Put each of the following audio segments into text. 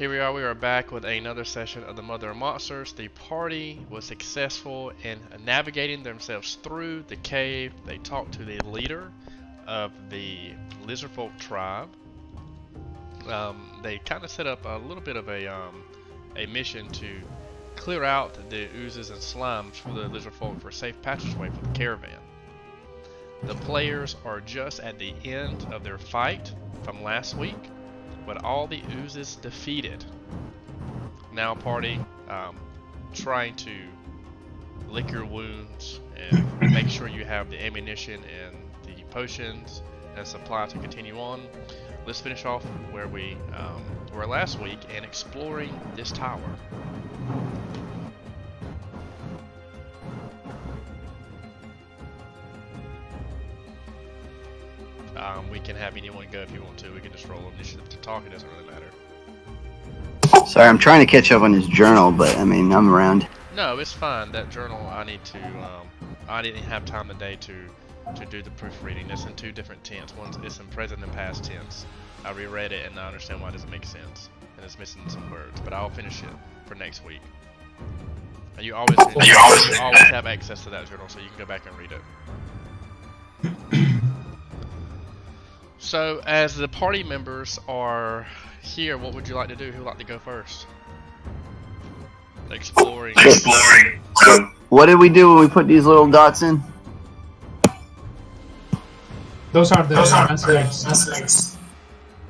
Here we are. We are back with another session of the Mother of Monsters. The party was successful in navigating themselves through the cave. They talked to the leader of the Lizardfolk tribe. They kind of set up a little bit of a mission to clear out the oozes and slimes for the Lizardfolk for a safe passageway for the caravan. The players are just at the end of their fight from last week, with all the oozes defeated. Now, party, trying to lick your wounds and make sure you have the ammunition and the potions and supply to continue on. Let's finish off where we were last week and exploring this tower. We can have anyone go if you want to. We can just roll initiative to talk. It doesn't really matter. Sorry, I'm trying to catch up on his journal, but I mean, I'm around. No, it's fine. That journal, I need to. I didn't have time today to do the proofreading. It's in two different tense. It's in present and past tense. I reread it and I understand why it doesn't make sense, and it's missing some words. But I'll finish it for next week. And you always have access to that journal, so you can go back and read it. So, as the party members are here, what would you like to do? Who would like to go first? Exploring. What did we do when we put these little dots in? Those are the lancelets.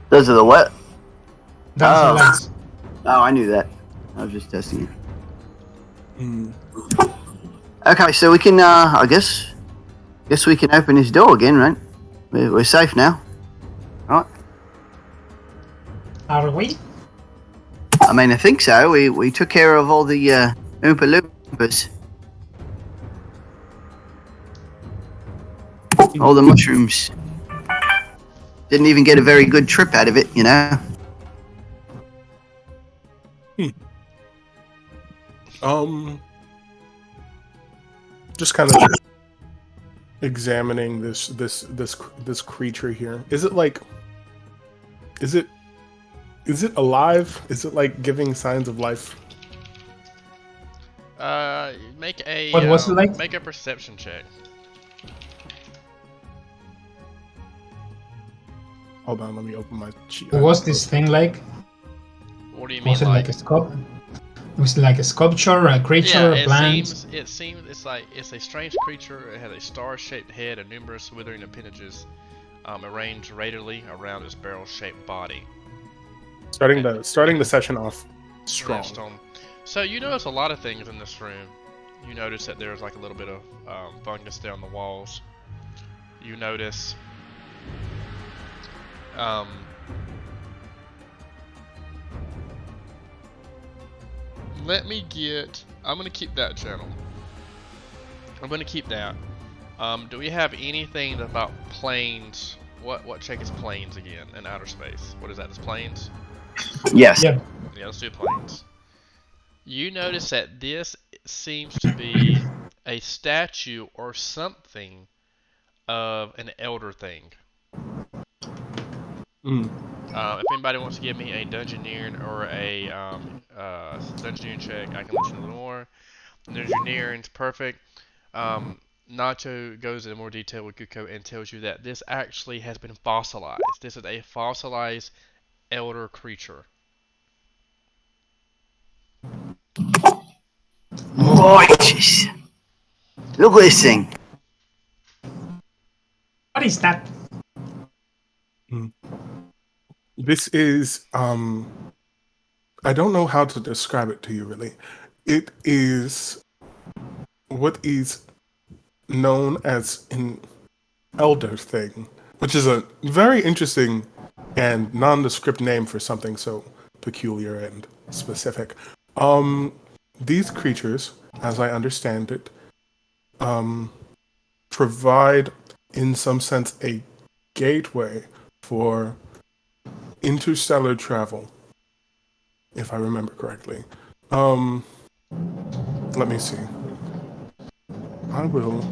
Those are the what? Lancelets. Oh, I knew that. I was just testing it. Okay, so we can, I guess we can open this door again, right? We're safe now. Right? Are we? I mean, I think so. We took care of all the Oompa Loompas. All the mushrooms. Didn't even get a very good trip out of it, you know? Just kind of examining this creature here. Is it alive? Is it like giving signs of life? Make a What was it like? make a perception check. Hold on, let me open my sheet. What was this thing like? What do you mean? Was it like a sculpture? Was it like a sculpture, a creature, a plant? It seems it's a strange creature. It has a star-shaped head and numerous withering appendages, arranged radially around its barrel-shaped body. Starting the session off strong. So you notice a lot of things in this room. You notice that there's like a little bit of fungus there on the walls. You notice I'm gonna keep that channel. I'm gonna keep that. Do we have anything about planes? What check is planes again in outer space? What is that? Is planes? Yes. Yeah. Yeah, let's do planes. You notice that this seems to be a statue or something of an elder thing. If anybody wants to give me a Dungeoneering or a Dungeoneering check, I can let you know a little more. Dungeoneering's perfect. Nacho goes into more detail with Guko and tells you that this actually has been fossilized. This is a fossilized elder creature. Gorgeous. Look at this thing. What is that? This is I don't know how to describe it to you really. It is what is known as an elder thing, which is a very interesting and nondescript name for something so peculiar and specific. These creatures, as I understand it, provide in some sense a gateway for interstellar travel, if I remember correctly. Let me see. I will.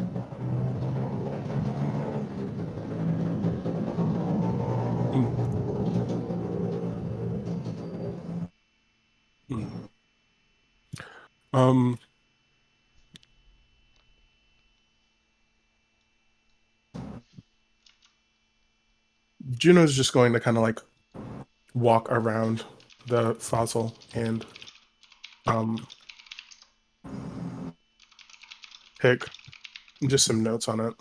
Um, Juno's just going to kind of like walk around the fossil and take just some notes on it.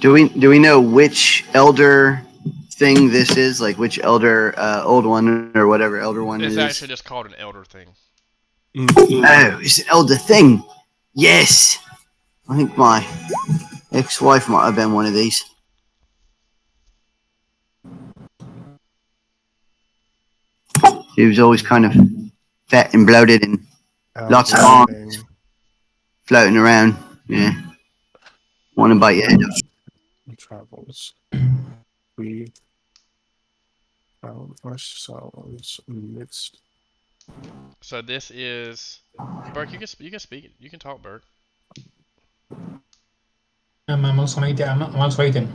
Do we know which elder thing this is? Like which elder, old one or whatever elder one it It's is? actually just called an elder thing. Oh, it's an elder thing. Yes. I think my ex-wife might have been one of these. She was always kind of fat and bloated and lots of arms floating around. Yeah. Want to bite your head off. Travels. We found ourselves amidst. So this is Burke. You can speak. You can talk, Burke. I'm also waiting. I'm also waiting.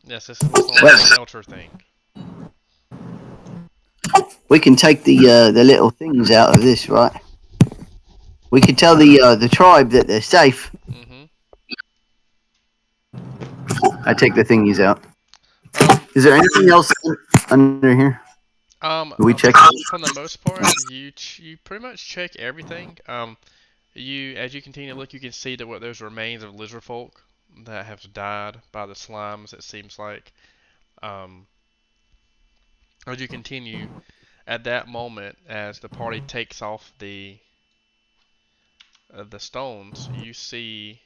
Yes, this is an elder thing. We can take the little things out of this, right? We can tell the tribe that they're safe. Mm-hmm. I take the thingies out. Is there anything else under here? We check for the most part, you pretty much check everything. As you continue to look, you can see that what there's remains of lizard folk that have died by the slimes. It seems like. As you continue, at that moment, as the party takes off the stones, you see.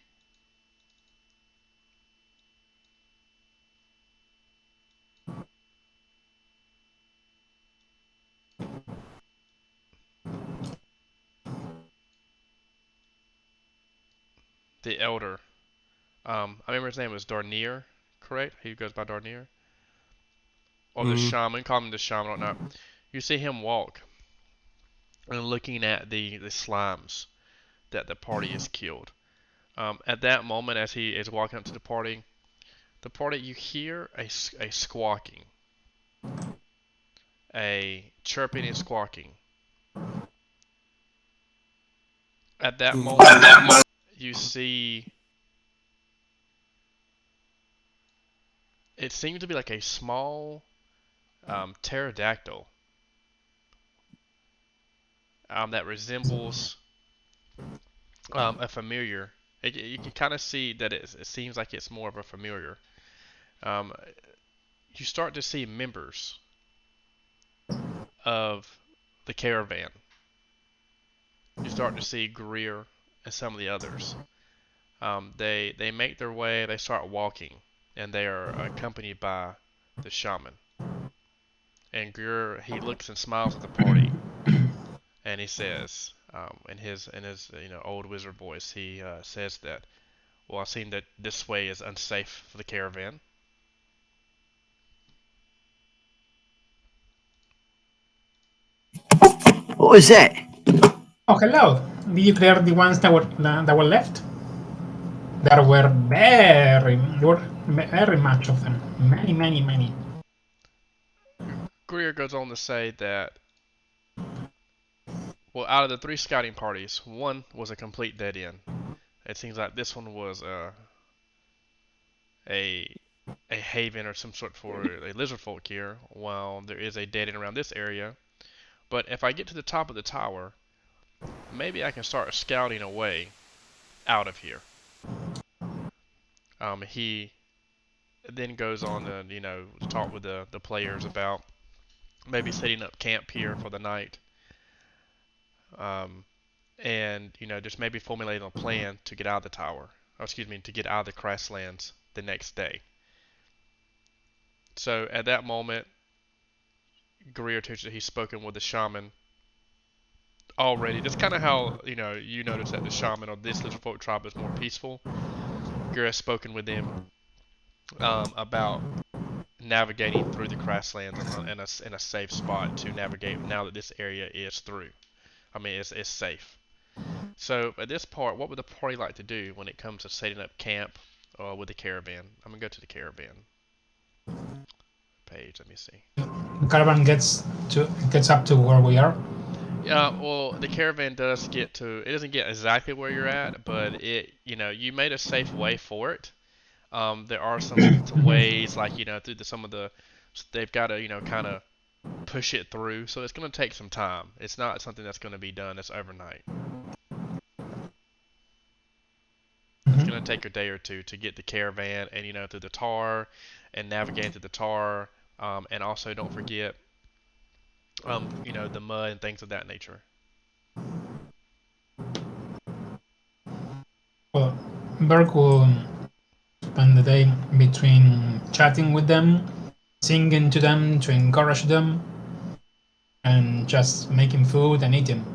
The elder. I remember his name was Darnier, correct? He goes by Darnier. Or the shaman, call him the shaman or not. You see him walk and looking at the slimes that the party has killed. At that moment, as he is walking up to the party, you hear a squawking, a chirping and squawking. At that moment, you see. It seems to be like a small pterodactyl that resembles a familiar. You can kind of see that it seems like it's more of a familiar. You start to see members of the caravan. You start to see Greer and some of the others. They make their way. They start walking, and they are accompanied by the shaman. And Greer, he looks and smiles at the party, and he says, in his old wizard voice, he says that, well, I've seen that this way is unsafe for the caravan. What was that? Oh, hello. Did you clear the ones that were left? There were very much of them. Many. Greer goes on to say that, well, out of the 3 scouting parties, one was a complete dead end. It seems like this one was a haven or some sort for a lizard folk here, while there is a dead end around this area. But if I get to the top of the tower, maybe I can start scouting a way out of here. He then goes on to talk with the players about maybe setting up camp here for the night. And just maybe formulating a plan to get out of the tower. To get out of the Crashlands the next day. So at that moment, Greer tells you that he's spoken with the shaman already. That's kind of how you notice that the shaman of this little folk tribe is more peaceful. Greer has spoken with them about navigating through the Crashlands in a safe spot to navigate now that this area is through. I mean, it's safe. So at this part, what would the party like to do when it comes to setting up camp with the caravan? I'm gonna go to the caravan page. Let me see. The caravan gets up to where we are. Yeah, well, the caravan does get to. It doesn't get exactly where you're at, but you made a safe way for it. There are some ways, like through they've got to kind of push it through, so it's going to take some time. It's not something that's going to be done that's overnight. It's going to take a day or two to get the caravan and through the tar and navigate through the tar, and also don't forget the mud and things of that nature. Well, Berg will spend the day between chatting with them, singing to them to encourage them, and just making food and eating.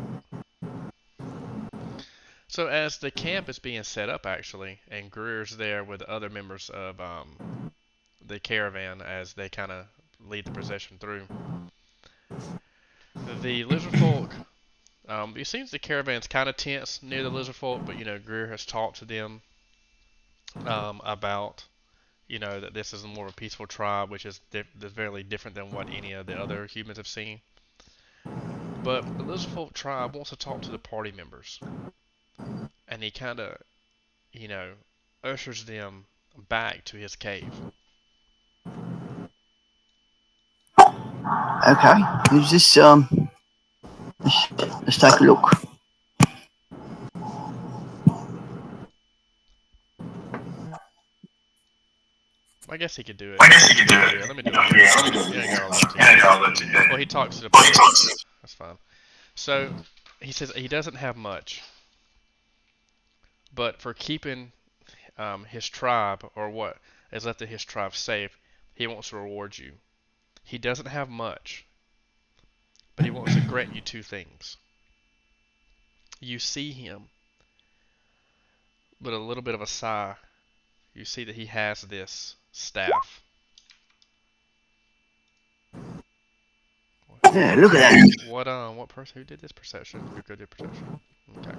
So as the camp is being set up, actually, and Greer's there with other members of the caravan as they kind of lead the procession through, the lizard folk. It seems the caravan's kind of tense near the lizard folk, but Greer has talked to them about that this is more of a peaceful tribe, which is very different than what any of the other humans have seen. But the lizard folk tribe wants to talk to the party members, and he kind of ushers them back to his cave. Okay, who's this? Let's take a look. I guess he could do it. Yeah, let me do it. Well, he talks to the party. That's fine. So he says he doesn't have much, but for keeping his tribe, or what is left of his tribe, safe, he wants to reward you. He doesn't have much, but he wants to grant you two things. You see him, with a little bit of a sigh, you see that he has this staff. Yeah, look at that. What person? Who did this perception? Who did perception? Okay.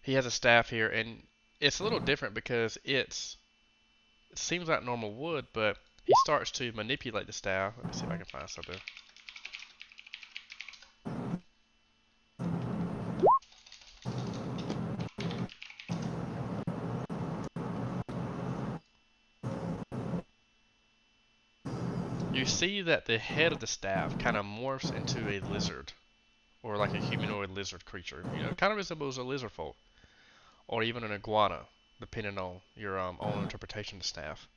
He has a staff here, and it's a little different because it seems like normal wood, but he starts to manipulate the staff. Let me see if I can find something. You see that the head of the staff kind of morphs into a lizard, or like a humanoid lizard creature. Kind of resembles a lizard folk, or even an iguana, depending on your own interpretation of the staff.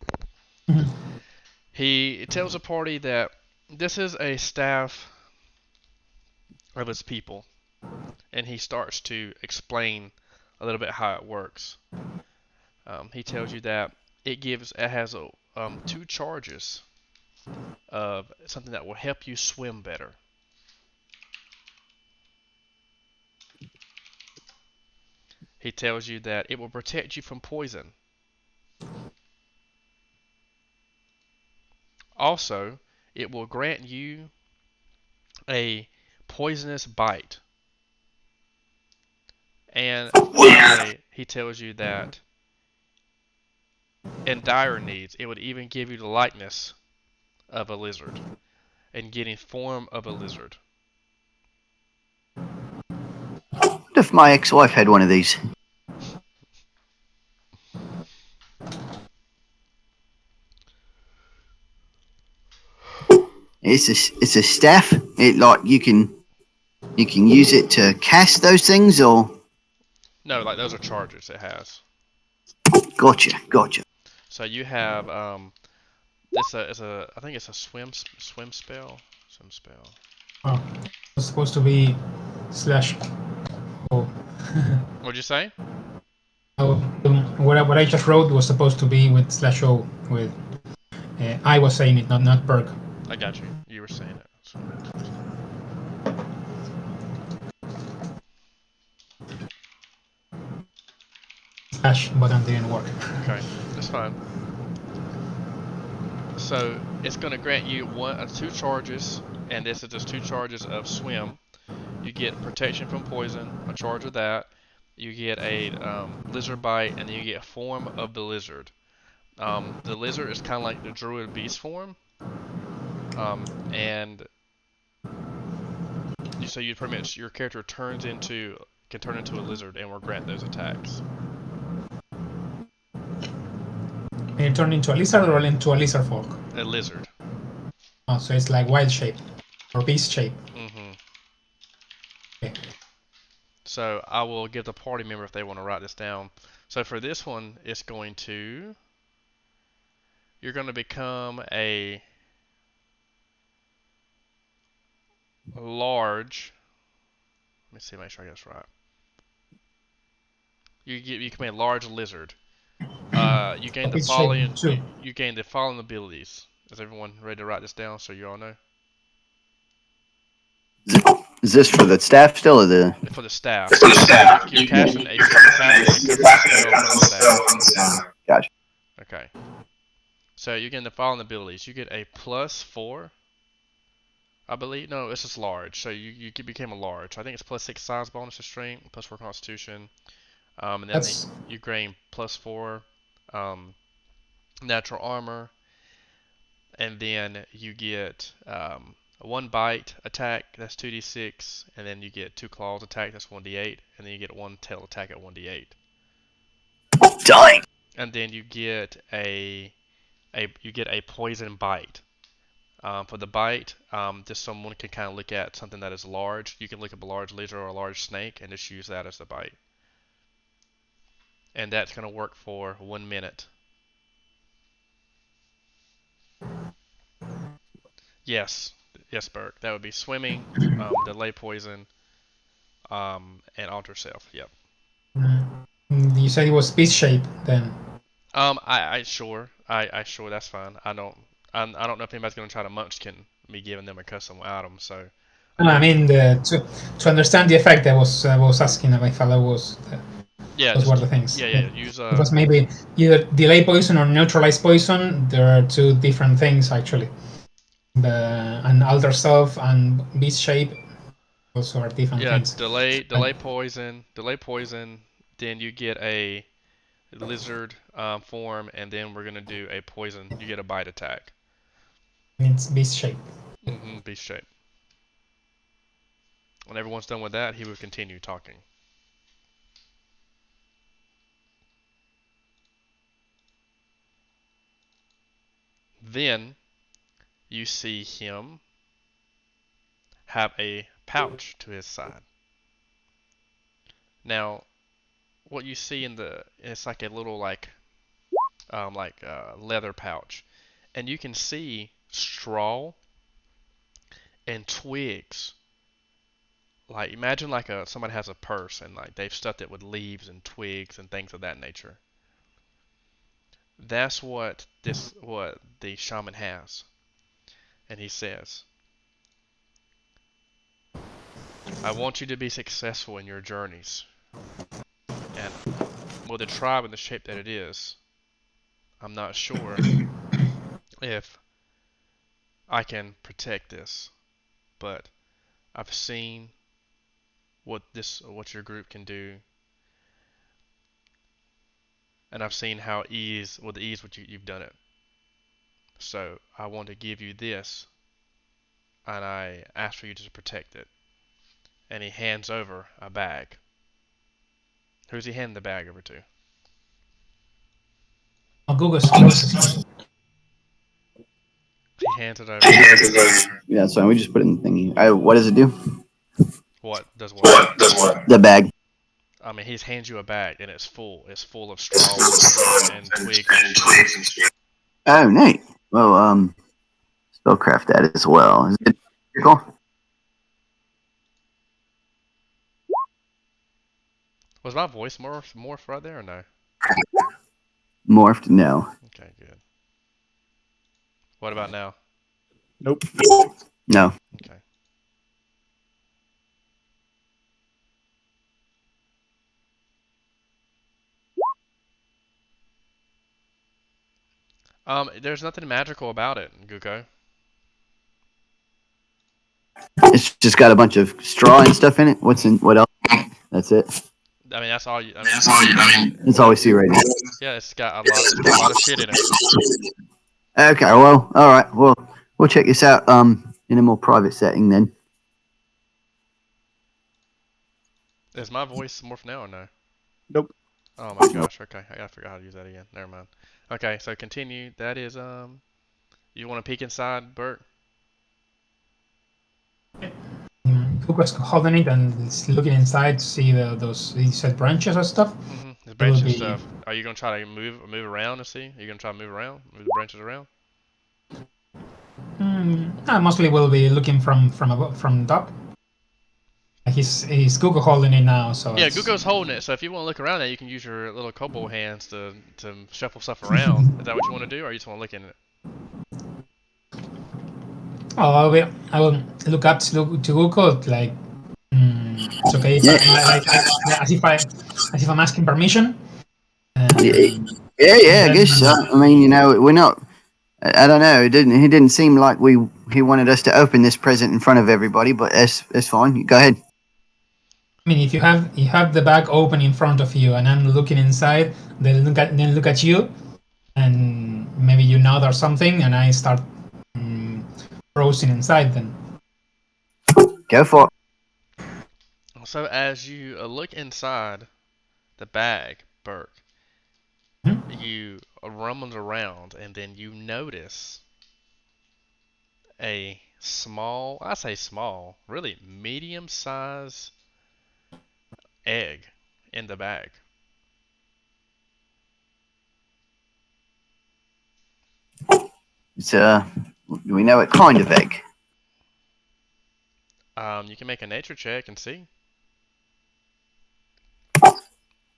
He tells the party that this is a staff of his people, and he starts to explain a little bit how it works. He tells you that it has two charges of something that will help you swim better. He tells you that it will protect you from poison. Also, it will grant you a poisonous bite. And finally, he tells you that in dire needs, it would even give you the likeness of a lizard and getting form of a lizard. What if my ex-wife had one of these? It's a staff. You can use it to cast those things, or no, like those are charges it has. Gotcha. So you have I think it's a swim spell. Oh, it's supposed to be slash. Oh. What'd you say? Oh, what I just wrote was supposed to be with slash O. With I was saying it, not Berg. I got you. You were saying it. Slash button didn't work. Okay, that's fine. So it's going to grant you two charges, and this is just two charges of swim, You get protection from poison, a charge of that. You get a lizard bite, and then you get a form of the lizard. The lizard is kind of like the druid beast form, and so you pretty much your character can turn into a lizard and will grant those attacks. And you turn into a lizard or into a lizard folk? A lizard. Oh, so it's like wild shape or beast shape. Mm-hmm. Okay. So I will give the party member if they want to write this down. So for this one, it's going to you're going to become a large. Let me see, make sure I get this right. You become a large lizard. You gain the Beast following. shape too. You gain the following abilities. Is everyone ready to write this down so you all know? Is this for the staff still, or the? For the staff. You're casting a spell from the staff. Gotcha. Okay. So you get the following abilities. You get a +4. I believe. No, it's just large. So you became a large. I think it's +6 size bonus to strength, +4 constitution. And then you gain +4 natural armor. And then you get 1 bite attack, that's 2d6. And then you get 2 claws attack, that's 1d8. And then you get 1 tail attack at 1d8. Dying. And then you get a poison bite. For the bite, just someone can kind of look at something that is large. You can look at a large lizard or a large snake and just use that as the bite. And that's going to work for 1 minute. Yes, Burke. That would be swimming, delay poison, and alter self. Yep. You said it was beast shape then. I sure that's fine. I don't know if anybody's gonna try to munchkin me giving them a custom item. So. I mean, to understand the effect, I was asking if I thought that was. Those were the things. Yeah. Use because maybe either delay poison or neutralize poison. There are two different things actually. And alter self and beast shape also are different things. Delay poison. Then you get a lizard form, and then we're gonna do a poison. You get a bite attack. It's beast shape. Beast shape. When everyone's done with that, he will continue talking. Then you see him have a pouch to his side. Now, what you see it's like a little leather pouch, and you can see straw and twigs. Like imagine somebody has a purse and like they've stuffed it with leaves and twigs and things of that nature. That's what the shaman has. And he says, I want you to be successful in your journeys. And with the tribe in the shape that it is, I'm not sure if I can protect this, but I've seen what your group can do, and I've seen with ease what you've done it. So I want to give you this, and I ask for you to protect it. And he hands over a bag. Who's he handing the bag over to? Google. He hands it over. Yeah, that's fine. We just put it in the thingy. What does it do? What does what? The bag. I mean, he hands you a bag, and it's full. It's full of straw and twigs. Oh, neat. Well, spellcraft that as well. Is it cool? Was my voice morphed right there or no? Morphed? No. Okay, good. What about now? Nope. No. Okay. There's nothing magical about it, Guko. It's just got a bunch of straw and stuff in it. What's in? What else? That's it. I mean, that's all you. I mean, That's all we see right now. yeah, it's got a lot. It's got a lot of shit in it. Okay. Well, all right. Well, we'll check this out. In a more private setting then. Is my voice morphed now or no? Nope. Oh my gosh. Okay, I forgot how to use that again. Never mind. Okay, so continue. That is You want to peek inside, Bert? Cook was holding it and is looking inside to see those you said branches or stuff. The It branches would and be- stuff. Are you gonna try to move around and see? Are you gonna try to move around, move the branches around? I mostly will be looking from above, from top. He's Google holding it now, so Yeah, it's- Gugo's holding it. So if you want to look around, that you can use your little kobold hands to shuffle stuff around. Is that what you want to do, or you just want to look in it? Oh, I will look up to Google like it's okay. As if I'm asking permission. Yeah. I guess so. I mean, we're not. I don't know. He didn't seem like he wanted us to open this present in front of everybody, but that's fine. Go ahead. I mean, if you have the bag open in front of you, and I'm looking inside, then look at you, and maybe you nod or something, and I start browsing inside. Then Go for it. So as you look inside the bag, Burke, you rummage around, and then you notice a small, I say small, really medium-sized egg in the bag. It's do we know what kind of egg? You can make a nature check and see.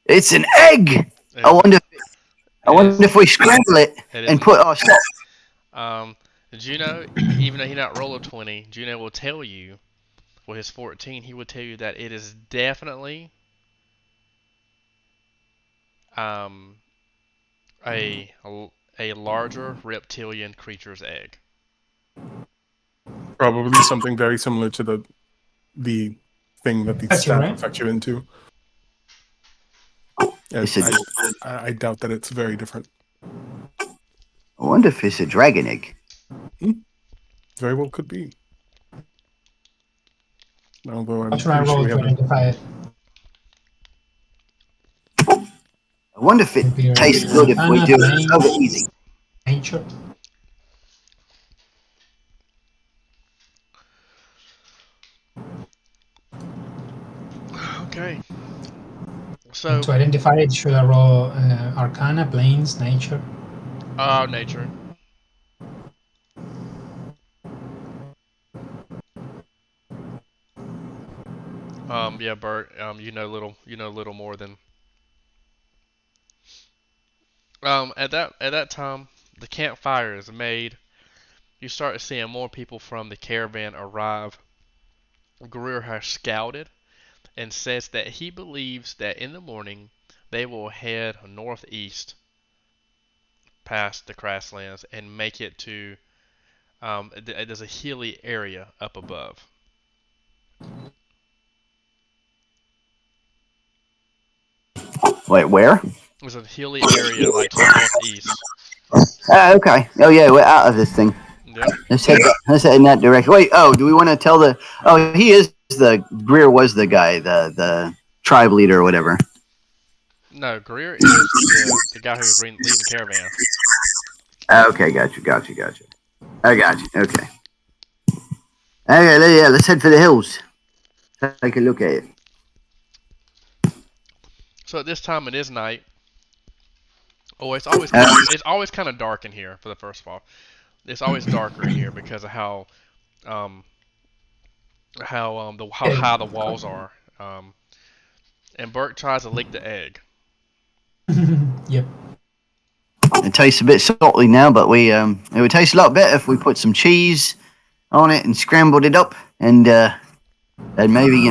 It's an egg. I wonder if we scramble it and put our stuff. Juno, even though he not roll a 20, Juno will tell you, with his 14, he will tell you that it is definitely a larger reptilian creature's egg. Probably something very similar to the thing that the That's staff right. affect you into. I doubt that it's very different. I wonder if it's a dragon egg. Very well could be. Although I'm what should I pretty roll sure we to haven't. identify it? I wonder if it tastes good if we do it over easy. Nature. Okay. So To identify it, should I roll Arcana, Planes, Nature? Nature. Yeah, Bert. You know little more than. At that time, the campfire is made. You start seeing more people from the caravan arrive. Greer has scouted and says that he believes that in the morning they will head northeast past the grasslands and make it to there's a hilly area up above. Wait, where? There's a hilly area like to the northeast. Okay. Oh yeah, we're out of this thing. Yep. Let's head in that direction. Wait. Oh, do we want to tell the? Oh, Greer was the guy, the tribe leader or whatever. No, Greer is the guy who's leading the caravan. Okay, gotcha. I got you. Okay. Okay, yeah, let's head for the hills. Take a look at it. So at this time it is night. Oh, it's always kind of dark in here for the first of all. It's always darker in here because of how high the walls are. And Burke tries to lick the egg. Yep. It tastes a bit salty now, but it would taste a lot better if we put some cheese on it and scrambled it up, and maybe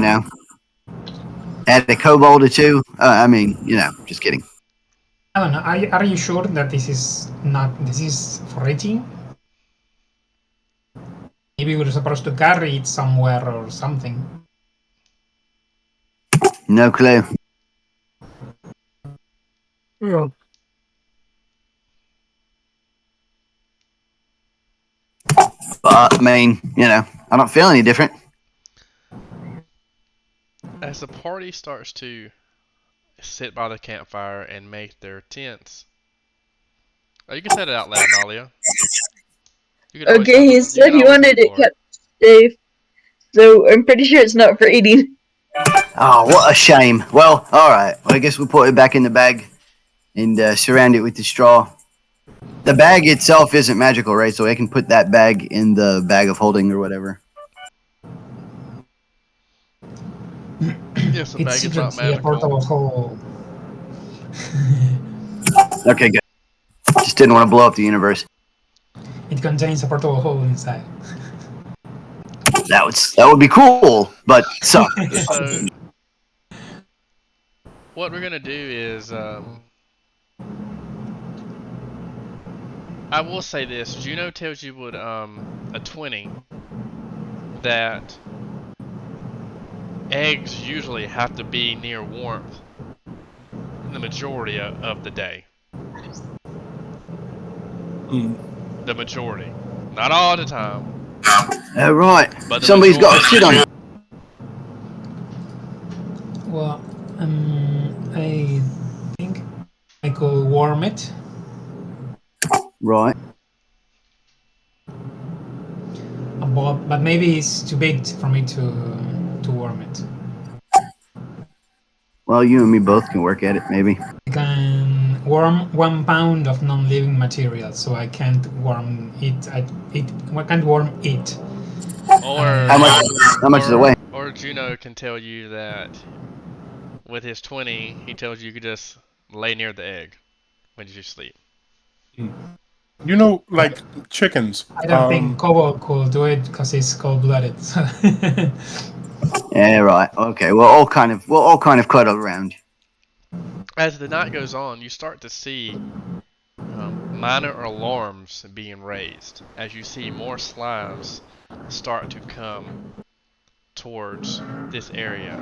add a kobold or two. Just kidding. I don't know. Are you sure that this is for eating? Maybe we're supposed to carry it somewhere or something. No clue. Yeah. But I mean, I don't feel any different. As the party starts to sit by the campfire and make their tents. Oh, you can say it out loud, Nalia. You can always Okay, have he the, you said can he always have wanted the it floor. kept safe, so I'm pretty sure it's not for eating. Oh, what a shame. Well, all right. Well, I guess we'll put it back in the bag and surround it with the straw. The bag itself isn't magical, right? So I can put that bag in the bag of holding or whatever. Yes, the It's bag is not secretly a magical. portable hole. Okay, good. Just didn't want to blow up the universe. It contains a portable hole inside. That would be cool, but suck. So, what we're gonna do is, I will say this: Juno tells you with a 20 that eggs usually have to be near warmth the majority of the day. The majority, not all the time, All right. but the Somebody's got to majority. sit on it. Well, I think I could warm it. Right. But maybe it's too big for me to warm it. Well, you and me both can work at it, maybe. I can warm 1 pound of non-living material, so I can't warm it. I can't warm it. Or How much is the weight? Or Juno can tell you that with his 20, he tells you could just lay near the egg when you sleep. Like chickens. I don't think Kobo could do it because he's cold-blooded. Yeah, right. Okay. We'll all kind of cuddle around. As the night goes on, you start to see minor alarms being raised as you see more slimes start to come towards this area.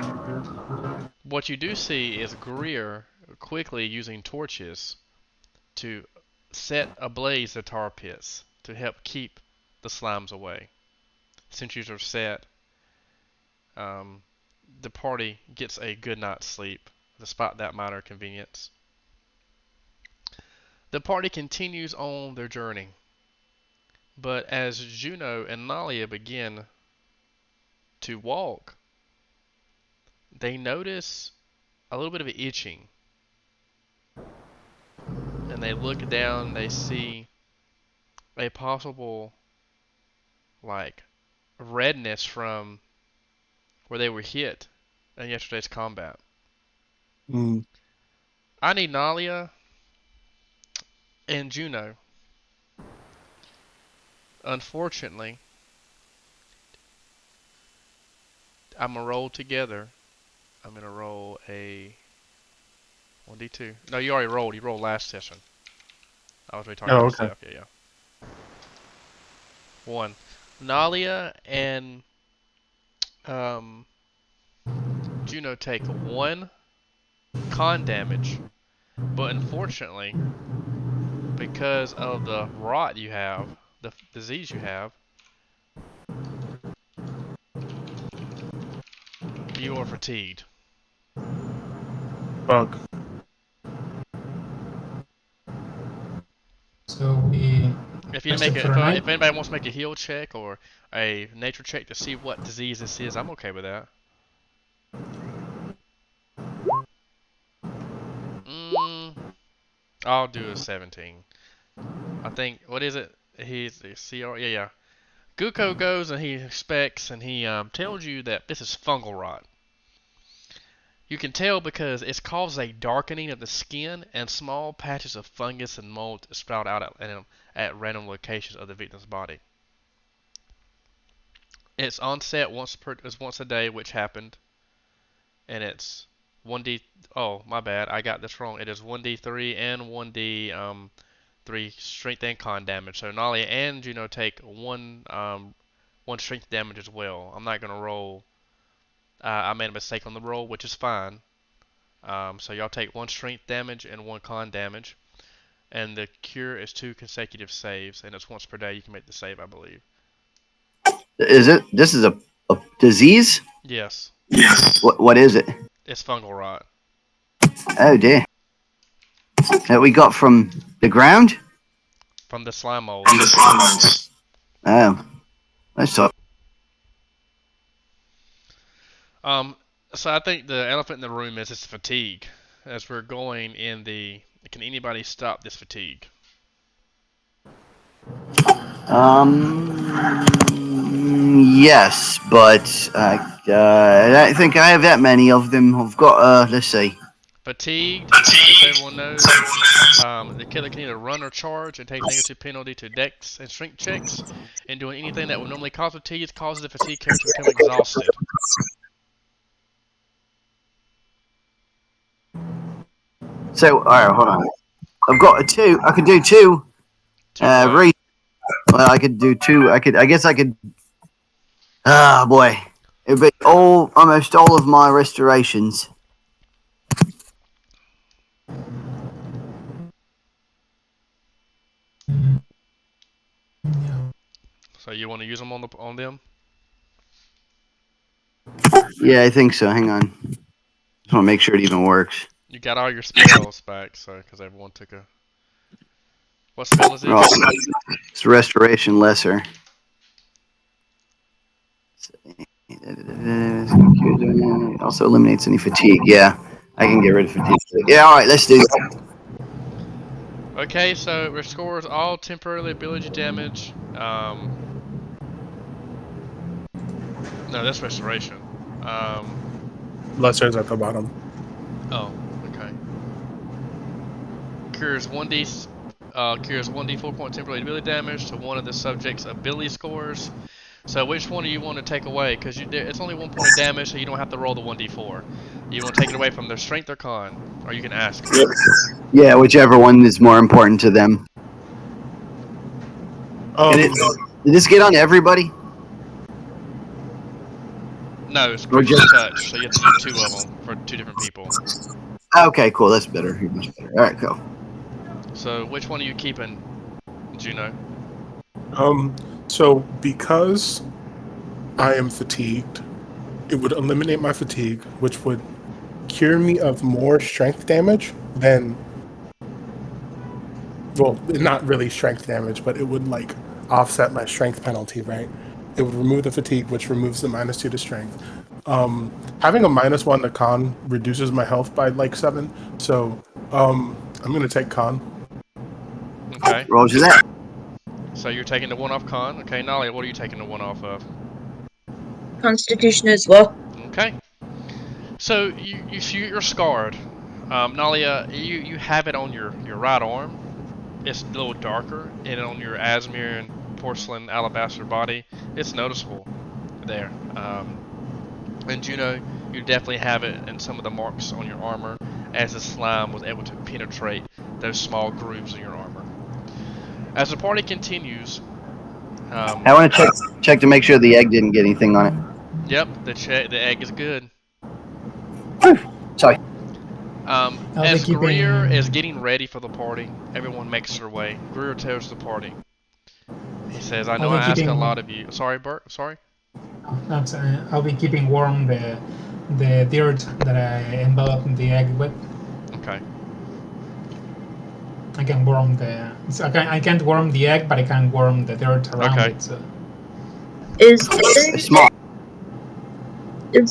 What you do see is Greer quickly using torches to set ablaze the tar pits to help keep the slimes away. Sentries are set. The party gets a good night's sleep despite that minor inconvenience. The party continues on their journey, but as Juno and Nalia begin to walk, they notice a little bit of itching. And they look down, they see a possible, like, redness from where they were hit in yesterday's combat. I need Nalia and Juno. Unfortunately, I'm gonna roll together. I'm gonna roll a 1d2. No, you already rolled. You rolled last session. I was already talking to myself. Yeah. 1. Nalia and Juno take 1 con damage, but unfortunately, because of the rot you have, the disease you have, you are fatigued. Fuck. So we. If anybody wants to make a heal check or a nature check to see what disease this is, I'm okay with that. I'll do a 17. I think, what is it? He's the CR. Yeah. Guko goes and he inspects and he tells you that this is fungal rot. You can tell because it's caused a darkening of the skin and small patches of fungus and mold sprout out at random locations of the victim's body. Its onset is once a day, which happened, and it's 1d. Oh, my bad, I got this wrong. It is 1d3 and 1d3 strength and con damage. So Nolly and Juno take 1 1 strength damage as well. I'm not gonna roll. I made a mistake on the roll, which is fine. So y'all take 1 strength damage and 1 con damage, and the cure is 2 consecutive saves, and it's once per day you can make the save, I believe. Is it? This is a disease? Yes, What is it? it's fungal rot. Oh dear. That we got from the ground? From the slime molds. Oh. That's all. So I think the elephant in the room is fatigue. As we're going in the, can anybody stop this fatigue? Yes, but I don't think I have that many of them. I've got, let's see. Fatigued, just so everyone knows, the killer can either run or charge and take negative penalty to dex and strength checks, and doing anything that would normally cause fatigue causes the fatigue character to become exhausted. So, alright, hold on. I've got a 2. I could do 2. What? Well, I could do 2. I guess I could. Ah, boy. It'd be almost all of my restorations. Yeah. So you want to use them on them? Yeah, I think so. Hang on. Just want to make sure it even works. You got all your spells back, so because everyone took a. What spell is it? Right. It's restoration lesser. Also eliminates any fatigue. Yeah, I can get rid of fatigue. Yeah, all right, let's do that. Okay, so it restores all temporary ability damage. No, that's restoration. Lesser's at the bottom. Oh, okay. Cures 1d4 point temporary ability damage to one of the subject's ability scores. So which one do you want to take away? Because it's only 1 point of damage, so you don't have to roll the 1d4. You want to take it away from their strength or con, or you can ask. Yeah, whichever one is more important to them. Did this get on everybody? No, it's critical touch, so you have to do 2 of them for 2 different people. Okay, cool. That's better. Much better. All right, cool. So which one are you keeping, Juno? So because I am fatigued, it would eliminate my fatigue, which would cure me of more strength damage than, well, not really strength damage, but it would like offset my strength penalty, right? It would remove the fatigue, which removes the -2 to strength. Having a -1 to con reduces my health by like 7, so I'm gonna take con. Okay. Roger that. So you're taking the 1 off con. Okay, Nalia, what are you taking the 1 off of? Constitution as well. Okay. So you're scarred. Nalia, you have it on your right arm. It's a little darker, and on your Asmir and porcelain alabaster body, it's noticeable there. And Juno, you definitely have it in some of the marks on your armor, as the slime was able to penetrate those small grooves in your armor. As the party continues, I want to check to make sure the egg didn't get anything on it. Yep, the egg is good. Sorry. As Greer is getting ready for the party, everyone makes their way. Greer tells the party. He says, I know I asked a lot of you. Sorry, Bert? Sorry? I'll be keeping warm the dirt that I enveloped the egg with. Okay. I can warm the. So I can't warm the egg, but I can warm the dirt around it. So. Is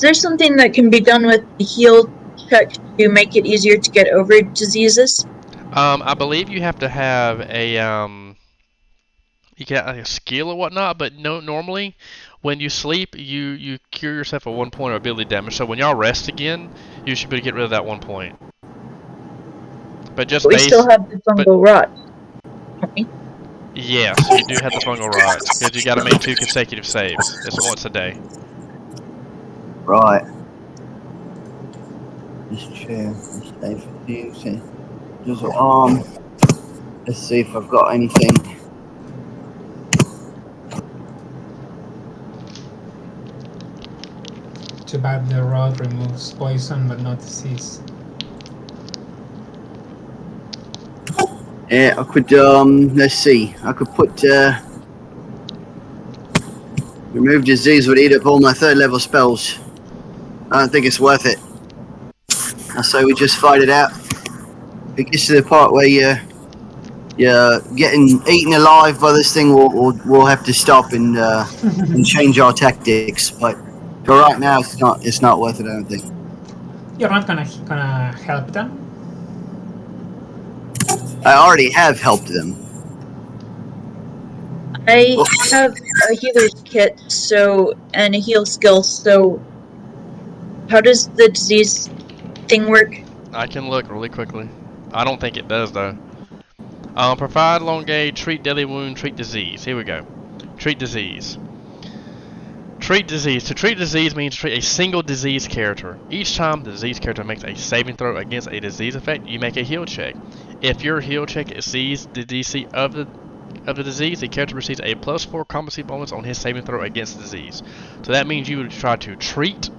there something that can be done with the heal check to make it easier to get over diseases? I believe you have to have a you get a skill or whatnot, but no. Normally, when you sleep, you cure yourself of 1 point of ability damage. So when y'all rest again, you should be able to get rid of that 1 point. But just we still have the fungal rot. Yes, you do have the fungal rot because you got to make 2 consecutive saves. It's once a day. Right. This chair, this day for you. Just let's see if I've got anything. too bad the rod removes poison but not disease. Yeah, I could, let's see. I could put, remove disease would eat up all my 3rd level spells. I don't think it's worth it. I say we just fight it out. If it gets to the part where you're getting eaten alive by this thing, we'll have to stop and change our tactics. But for right now, it's not worth it. I don't think. You're not gonna help them? I already have helped them. I have a healer's kit, and a heal skill. So, how does the disease thing work? I can look really quickly. I don't think it does though. Provide long aid, treat deadly wound, treat disease. Here we go. Treat disease. Treat disease. To treat disease means to treat a single disease character. Each time the disease character makes a saving throw against a disease effect, you make a heal check. If your heal check exceeds the DC of the disease, the character receives a +4 competency bonus on his saving throw against the disease. So that means you would try to treat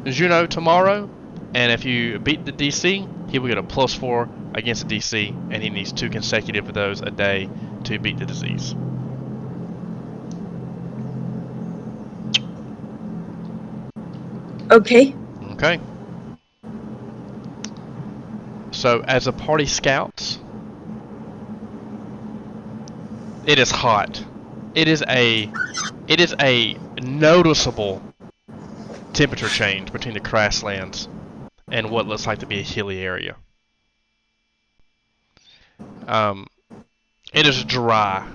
Juno tomorrow, and if you beat the DC, he will get a +4 against the DC, and he needs 2 consecutive of those a day to beat the disease. Okay. Okay. So as a party scouts, it is hot. It is a noticeable temperature change between the grasslands and what looks like to be a hilly area. It is dry.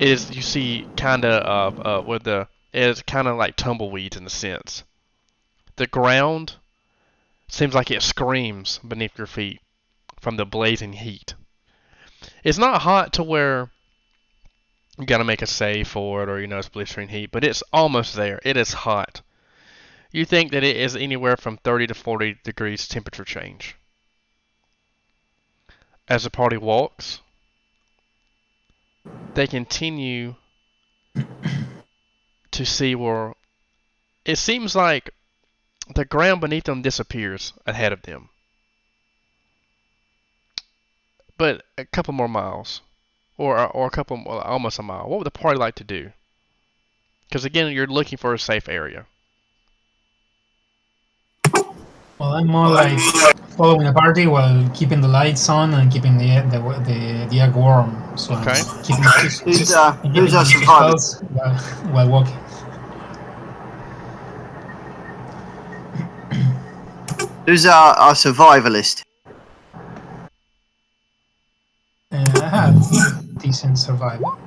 It is, you see, it is kind of like tumbleweeds in a sense. The ground seems like it screams beneath your feet from the blazing heat. It's not hot to where you gotta make a save for it, or it's blistering heat, but it's almost there. It is hot. You think that it is anywhere from 30 to 40 degrees temperature change. As the party walks, they continue to see where it seems like the ground beneath them disappears ahead of them. But a couple more miles, or almost a mile. What would the party like to do? Because again, you're looking for a safe area. Well, I'm more like following the party while keeping the lights on and keeping the egg warm. So Okay. I'm keeping Who's keeping our survivor? spells while walking. Who's our survivalist? I have decent survival.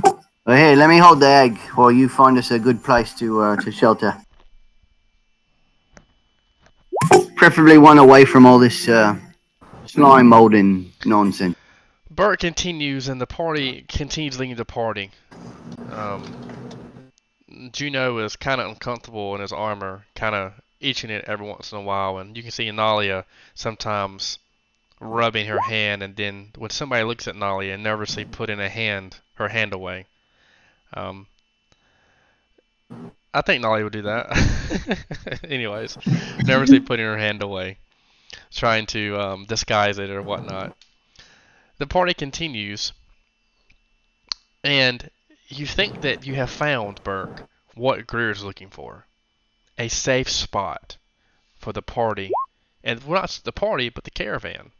Well, here, let me hold the egg while you find us a good place to shelter. Preferably one away from all this slime molding nonsense. Bert continues, and the party continues leading the party. Juno is kind of uncomfortable in his armor, kind of itching it every once in a while, and you can see Nalia sometimes rubbing her hand, and then when somebody looks at Nalia, nervously putting her hand away. I think Nalia would do that. Anyways, nervously putting her hand away, trying to disguise it or whatnot. The party continues, and you think that you have found, Burke, what Greer is looking for. A safe spot for the party. And well, not the party, but the caravan.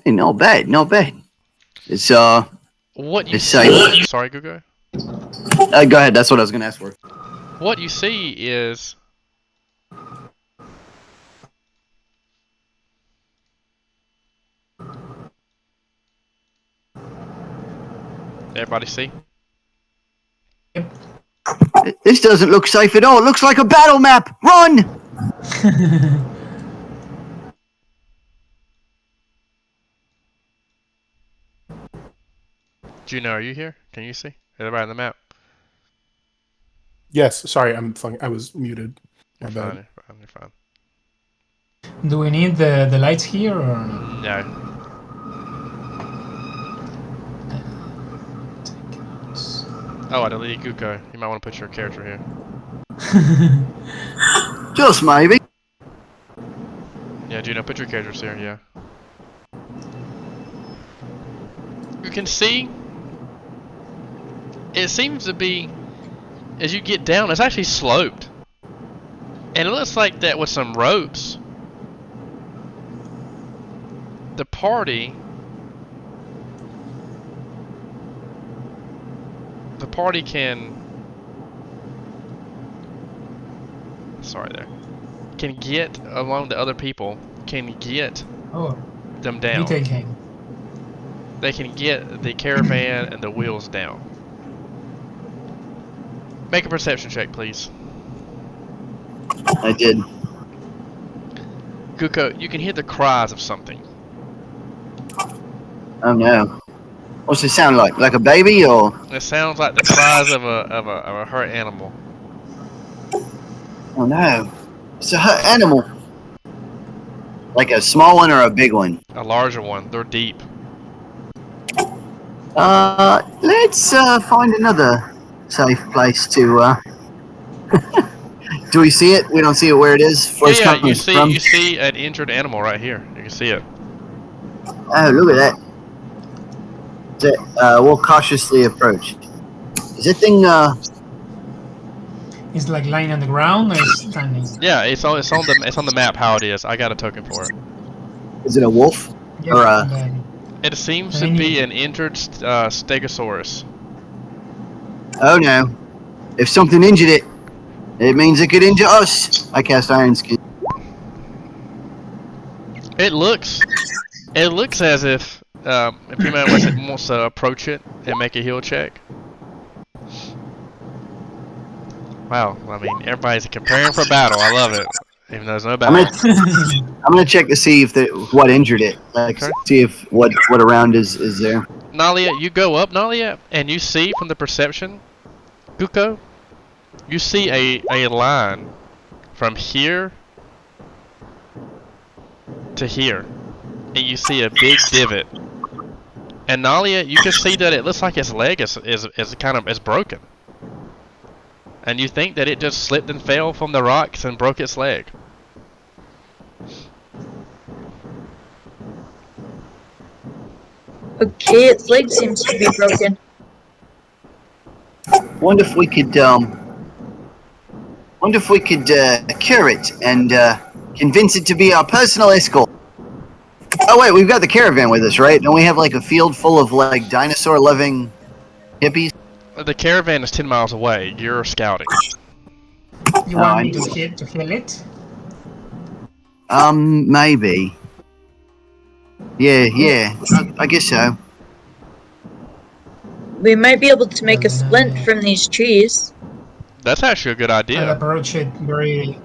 Hey, not bad, not bad. It's What you it's see... safe. Sorry, Gugu? Go ahead, that's what I was gonna ask for. What you see is... Everybody see? This doesn't look safe at all. It looks like a battle map. Run! Juno, are you here? Can you see? Everybody on the map? Yes, sorry, I was muted. My You're bad. fine, you're fine. Do we need the lights here or? No. Oh, I deleted Guko. You might want to put your character here. Just maybe. Yeah, Juno, put your characters here, yeah. You can see, it seems to be, as you get down, it's actually sloped. And it looks like that with some ropes, the party can get along the other people, can get Oh, them you down. take him. They can get the caravan and the wheels down. Make a perception check, please. I did. Guko, you can hear the cries of something. Oh no. What's it sound like? Like a baby or? It sounds like the cries of a hurt animal. Oh no. It's a hurt animal. Like a small one or a big one? A larger one. They're deep. Let's find another safe place to. Do we see it? We don't see it where it is. Where it's Yeah, coming you from? see an injured animal right here. You can see it. Oh, look at that. We'll cautiously approach. Is that thing? It's like lying on the ground or standing. Yeah, it's on the map how it is. I got a token for it. Is it a wolf? Yep, Or, and then It seems And to then be you- an injured Stegosaurus. Oh no! If something injured it, it means it could injure us. I cast Iron Skin. It looks as if you might wants to approach it and make a heal check. Wow, I mean everybody's preparing for battle. I love it, even though there's no I'm battle. gonna, I'm gonna check to see if what injured it. Like, Okay. see if what around is there. Nalia, you go up, Nalia, and you see from the perception, Guko, you see a line from here to here, and you see a big divot. And Nalia, you can see that it looks like its leg is broken. And you think that it just slipped and fell from the rocks and broke its leg. Okay, its leg seems to be broken. Wonder if we could cure it and convince it to be our personal escort. Oh wait, we've got the caravan with us, right? Don't we have like a field full of like dinosaur-loving hippies? The caravan is 10 miles away. You're scouting. you Oh, want I me know. to heal it? Maybe. Yeah. I guess so. We might be able to make a splint from these trees. That's actually a good I'll idea. approach it very,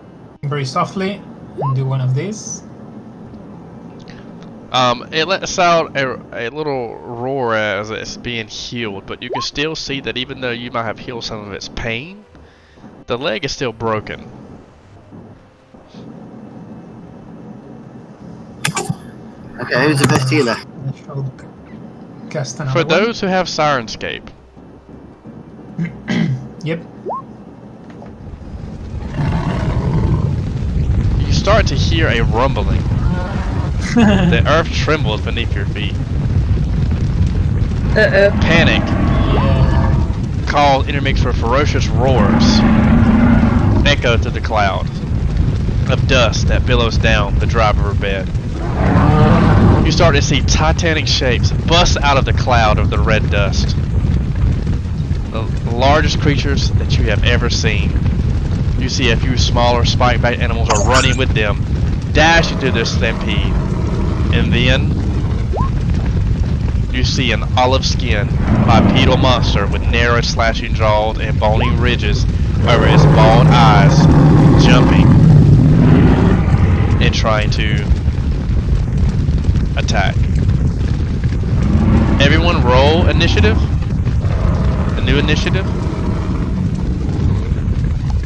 very softly and do one of these. It lets out a little roar as it's being healed, but you can still see that even though you might have healed some of its pain, the leg is still broken. Okay, who's the best healer? I shall cast another For one. those who have Sirenscape, Yep. you start to hear a rumbling. The earth trembles beneath your feet. Uh-oh. Panic, Yeah. called intermixed with ferocious roars, echo through the cloud of dust that billows down the drive of her bed. You start to see titanic shapes bust out of the cloud of the red dust. The largest creatures that you have ever seen. You see a few smaller spike-backed animals are running with them, dashing through their stampede. And then you see an olive-skinned bipedal monster with narrow slashing jaws and bony ridges over its bald eyes, jumping and trying to attack. Everyone roll initiative. A new initiative.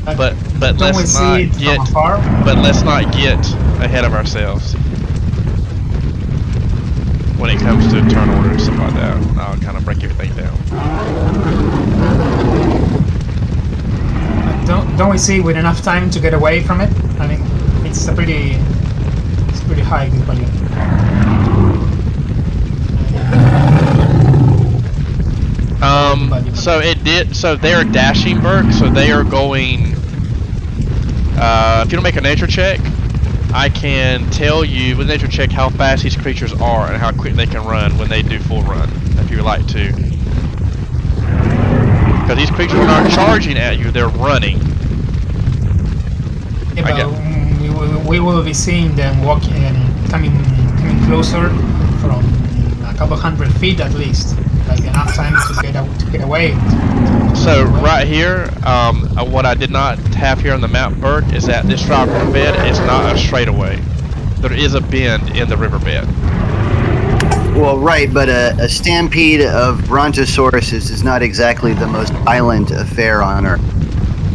But Don't we let's see not it get from afar? ahead of ourselves when it comes to turn order and stuff like that. I'll kind of break everything down. don't we see with enough time to get away from it? I mean, it's pretty high, this volume. So it did. So they are dashing, Burke. So they are going. If you don't make a nature check, I can tell you with a nature check how fast these creatures are and how quick they can run when they do full run. If you would like to, because these creatures are not charging at you; they're running. Yeah, but we will be seeing them walking and coming closer from a couple hundred feet at least, like enough time to get away. So right here, what I did not have here on the map, Burke, is that this dry riverbed is not a straightaway. There is a bend in the riverbed. Well, right, but a stampede of brontosauruses is not exactly the most violent affair on Earth.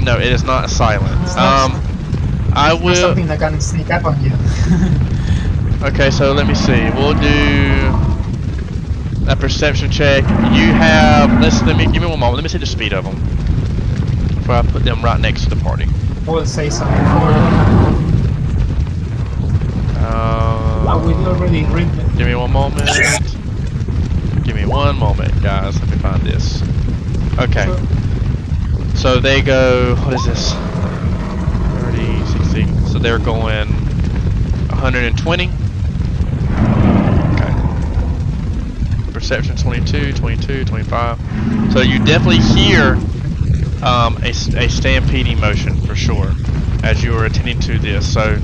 No, it is not silent. I It's will. something that can sneak up on you. Okay, so let me see. We'll do a perception check. You have. Let me give me one moment. Let me see the speed of them before I put them right next to the party. I will say something. We already read it. Give me one moment. Give me one moment, guys. Let me find this. Okay. So they go. What is this? 30, 60. So they're going 120. Okay. Perception 22, 22, 25. So you definitely hear a stampeding motion for sure as you are attending to this. So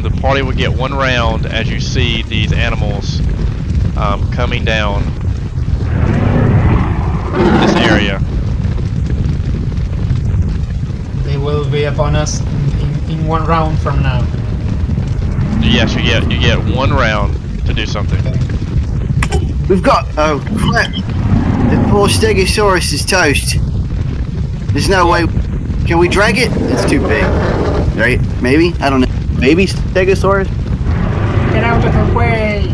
the party will get one round as you see these animals coming down this area. They will be upon us in one round from now. Yes, you get one round to do something. We've got. Oh, crap. The poor Stegosaurus is toast. There's no way. Can we drag it? It's too big. Right? Maybe? I don't know. Maybe Stegosaurus? Get out of the way!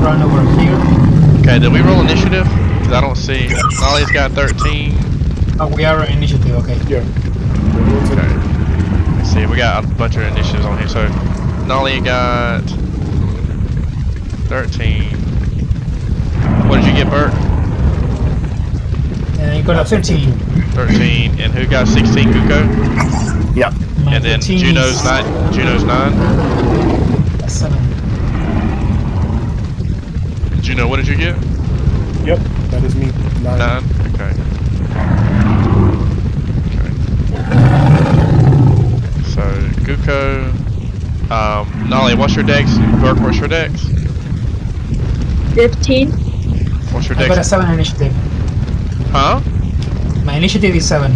Run over here. Okay, did we roll initiative? Because I don't see. Ollie's got 13. Oh, we are in initiative, okay. Yeah. Okay. Let's see, we got a bunch of initiatives on here. So, Nolly got 13. What did you get, Bert? And you got a 13. 13. And who got 16, Guko? Yep. My And then 13 Juno's is 9. Juno's 9. 7. Juno, what did you get? Yep, that is me. 9. 9. Okay. Okay. So, Guko. Nolly, what's your dex? Bert, what's your dex? 15. What's your I got a dex? 7 initiative. Huh? My initiative is 7.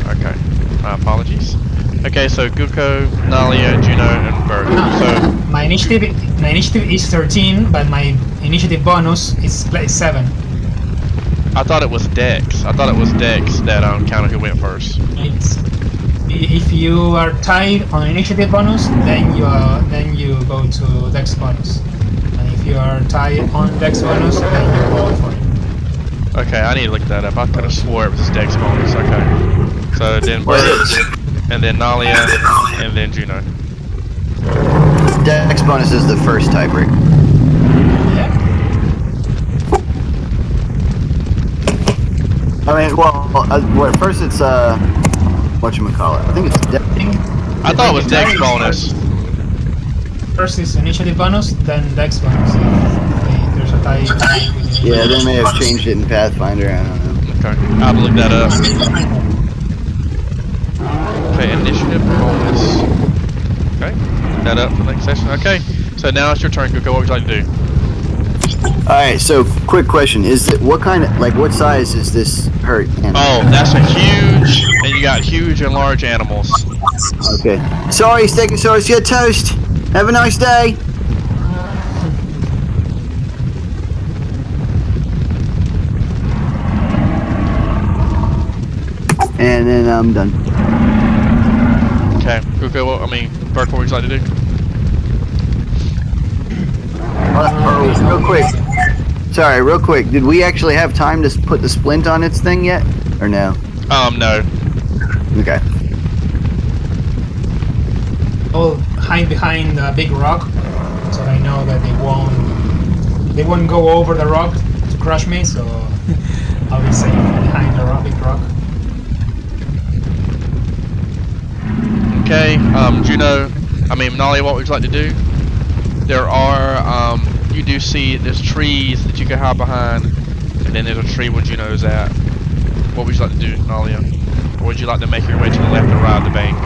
Okay. My apologies. Okay, so Guko, Nalia, Juno, and Bert. So, My initiative is 13, but my initiative bonus is 7. I thought it was Dex. I thought it was Dex that counted who went first. It's, if you are tied on initiative bonus, then you go to Dex bonus. And if you are tied on Dex bonus, then you roll for it. Okay, I need to look that up. I could have swore it was Dex bonus. Okay. So then Bert, and then Nalia, and then Juno. Dex bonus is the first tiebreaker. Yeah. I mean, well, first it's whatchamacallit. I think it's Dex. I thought it was Dex bonus. First is initiative bonus, then Dex bonus. If there's a tie. Yeah, they may have changed it in Pathfinder. I don't know. Okay, I'll have to look that up. Okay, initiative bonus. Okay, look that up for the next session. Okay, so now it's your turn, Guko. What would you like to do? All right. So, quick question: is it what size is this hurt animal? Oh, that's a huge, and you got huge and large animals. Okay. Sorry, Stegosaurus, you're toast. Have a nice day. And then I'm done. Okay, Guko, Burke, what would you like to do? Real quick. Sorry, real quick. Did we actually have time to put the splint on its thing yet, or no? No. Okay. I'll hide behind a big rock, so I know that they won't go over the rock to crush me. So I'll be safe behind the big rock. Okay, Juno, Nolly, what would you like to do? There are, you do see there's trees that you can hide behind, and then there's a tree where Juno's at. What would you like to do, Nalia? Or would you like to make your way to the left or right of the bank?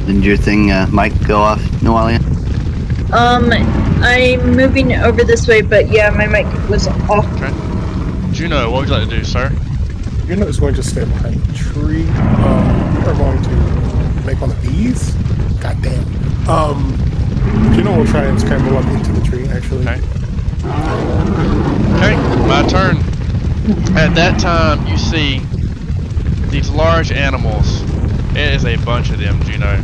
Did your thing, mic go off, Noelia? I'm moving over this way, but yeah, my mic was off. Okay. Juno, what would you like to do, sir? Juno is going to stay behind the tree. We are going to make one of these. God damn. Juno will try and scramble up into the tree, actually. Okay. Okay, my turn. At that time, you see these large animals. It is a bunch of them, Juno.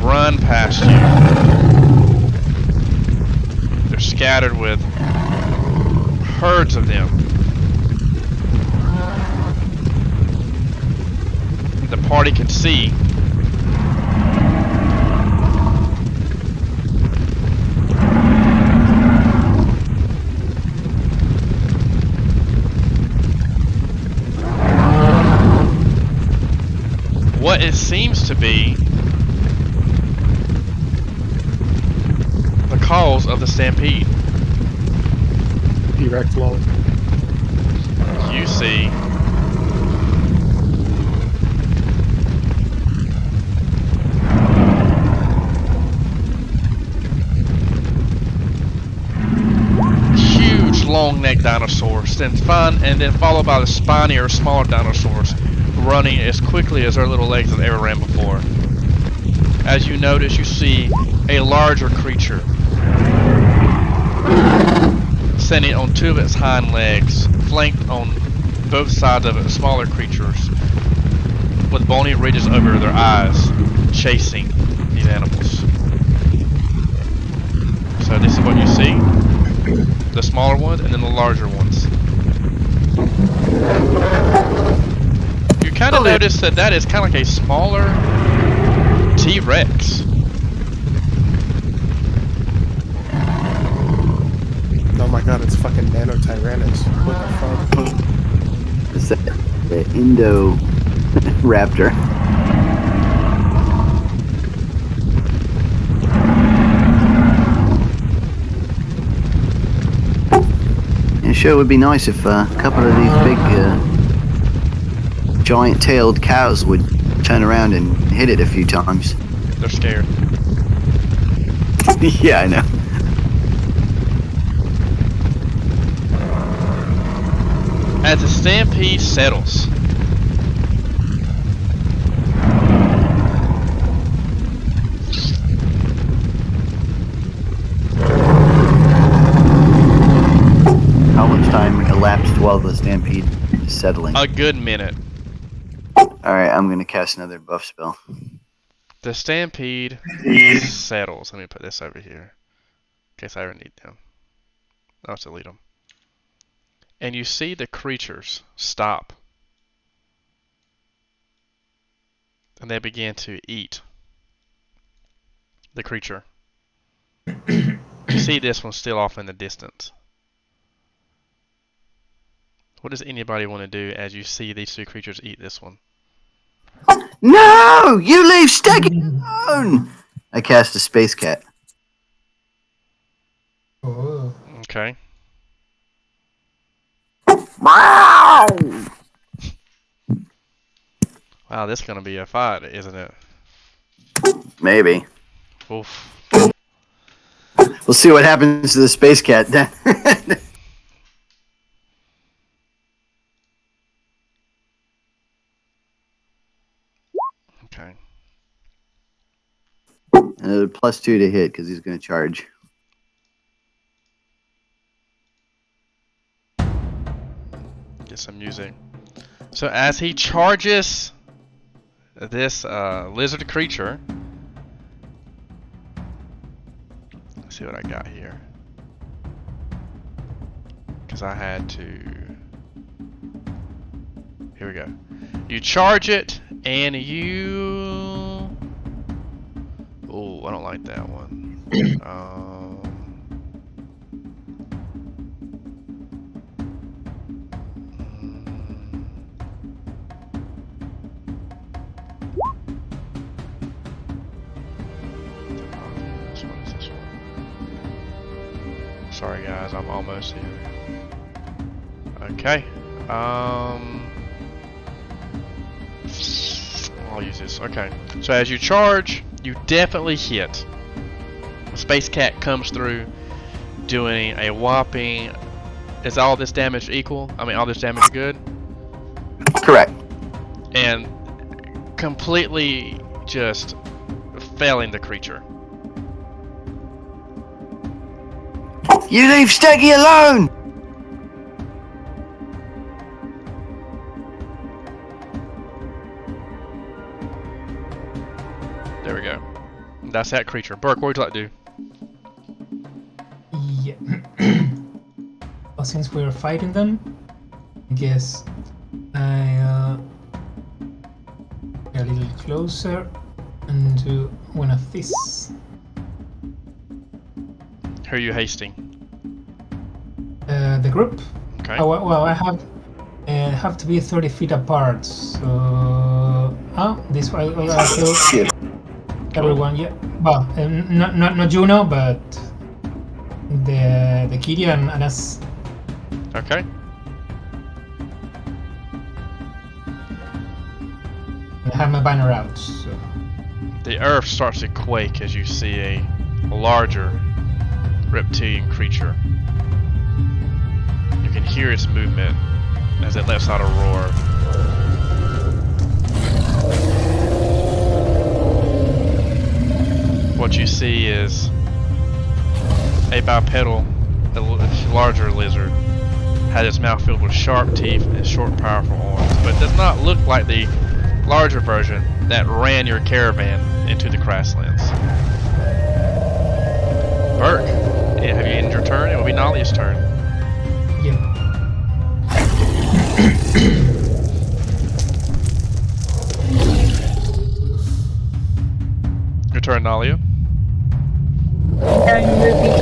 Run past you. They're scattered with herds of them. The party can see what it seems to be the cause of the stampede. T-Rex low. You see huge long-necked dinosaurs, then followed by the spinier, smaller dinosaurs running as quickly as their little legs have ever ran before. As you notice, you see a larger creature standing on two of its hind legs, flanked on both sides of it, smaller creatures with bony ridges over their eyes, chasing these animals. So this is what you see. The smaller ones and then the larger ones. You kind of notice that is kind of like a smaller T-Rex. Oh my god, it's fucking Nano Tyrannus. What the fuck? It's the Indo-Raptor. It sure would be nice if a couple of these big, giant-tailed cows would turn around and hit it a few times. They're scared. Yeah, I know. As the stampede settles, How much time elapsed while the stampede is settling? a good minute. Alright, I'm gonna cast another buff spell. The stampede settles. Let me put this over here in case I ever need them. I'll just delete them. And you see the creatures stop. And they begin to eat the creature. You see this one still off in the distance. What does anybody want to do as you see these two creatures eat this one? No! You leave Steggy alone! I cast a space cat. Oh. Okay. Wow! Wow, this is going to be a fight, isn't it? Maybe. Oof. We'll see what happens to the space cat then. Okay. +2 to hit because he's going to charge. Get some music. So as he charges this lizard creature, let's see what I got here. Because I had to. Here we go. You charge it, and you. Oh, I don't like that one. This one is this one. Sorry guys, I'm almost here. Okay. I'll use this. Okay. So as you charge, you definitely hit. Space Cat comes through doing a whopping. Is all this damage equal? I mean, all this damage good? Correct. And completely just failing the creature. You leave Steggy alone! There we go. That's that creature. Burke, what would you like to do? Yeah. Well, since we're fighting them, I guess I get a little closer and do one of these. Who are you hasting? The group. Okay. Oh, well, I have to be 30 feet apart. So, this way I'll kill everyone. Yeah. Well, not Juno, but the kitty and us. Okay. I have my banner out. So. The earth starts to quake as you see a larger reptilian creature. You can hear its movement as it lets out a roar. What you see is a bipedal, a larger lizard, had its mouth filled with sharp teeth and short, powerful arms, but does not look like the larger version that ran your caravan into the grasslands. Burke, have you ended your turn? It will be Nalia's turn. Yeah. Your turn, Nalia. I'm moving.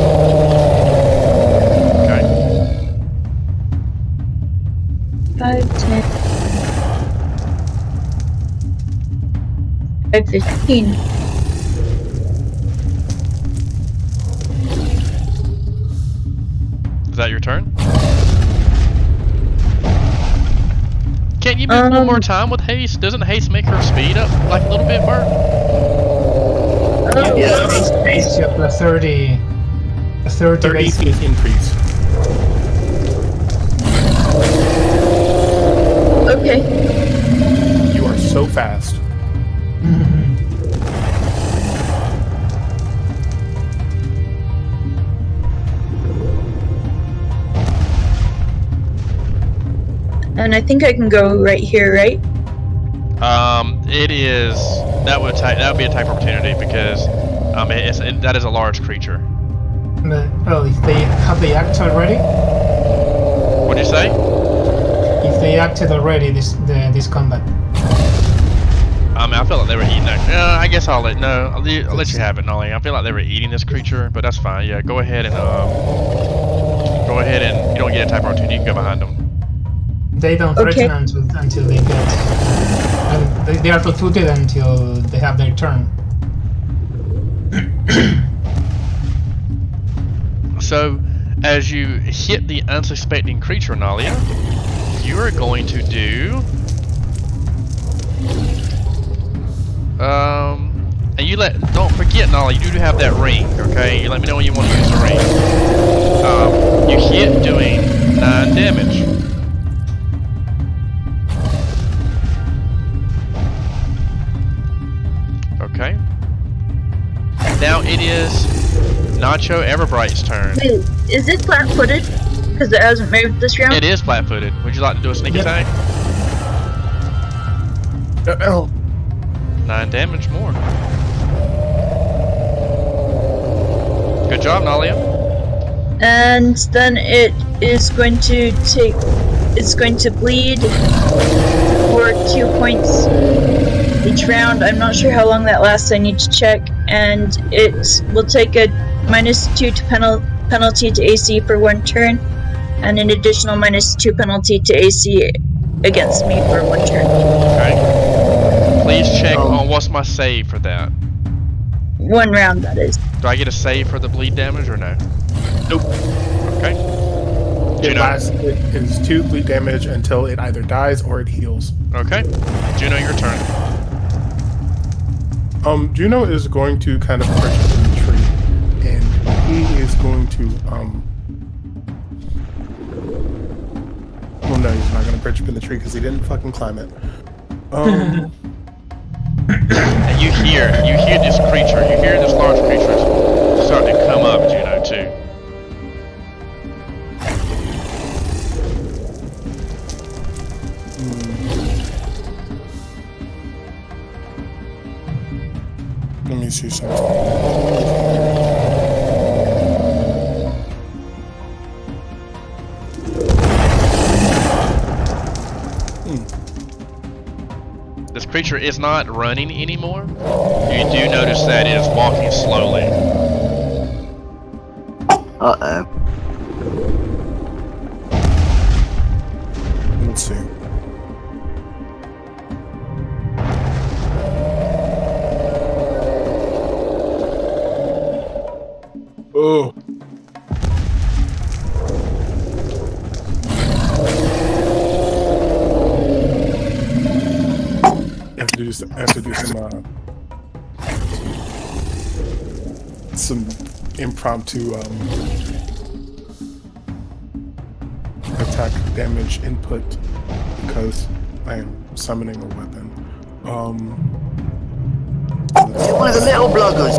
Okay. 5, 10. 5, 15. Is that your turn? Can't you move one more time with haste? Doesn't haste make her speed up like a little bit, Burke? It's just a 30 base. feet increase. Okay. You are so fast. And I think I can go right here, right? It is. That would be a type of opportunity because that is a large creature. But, well, if they have they acted already, What'd you say? if they acted already this combat. I feel like they were eating that. I guess I'll let you have it, Nolly. I feel like they were eating this creature, but that's fine. Yeah, go ahead and you don't get a type of opportunity. You can go behind them. They don't Okay. threaten until they get. And they are flat-footed until they have their turn. So, as you hit the unsuspecting creature, Nalia, you are going to do And don't forget, Nolly, you do have that ring, okay? You let me know when you want to use the ring. You hit doing 9 damage. Okay. Now it is Nacho Everbright's turn. Wait, is it flat-footed? Because it hasn't moved this round? It is flat-footed. Would you like to do a sneak Yep. attack? 9 damage more. Good job, Nalia. And then it is going to take. It's going to bleed for 2 points each round. I'm not sure how long that lasts. I need to check. And it will take a -2 to penalty to AC for 1 turn, and an additional -2 penalty to AC against me for 1 turn. Okay. Please check on what's my save for that. 1 round, that is. Do I get a save for the bleed damage or no? Nope. Okay. It is 2 bleed damage until it either dies or it heals. Okay. Juno, your turn. Juno is going to kind of perch up in the tree, and he is going to well, no, he's not going to perch up in the tree because he didn't fucking climb it. And you hear this creature, you hear this large creature starting to come up, Juno, too. Let me see something. This creature is not running anymore. You do notice that it is walking slowly. Uh-oh. Let's see. Oh. I have to do some impromptu attack damage input because I am summoning a weapon. One of the little bloggers.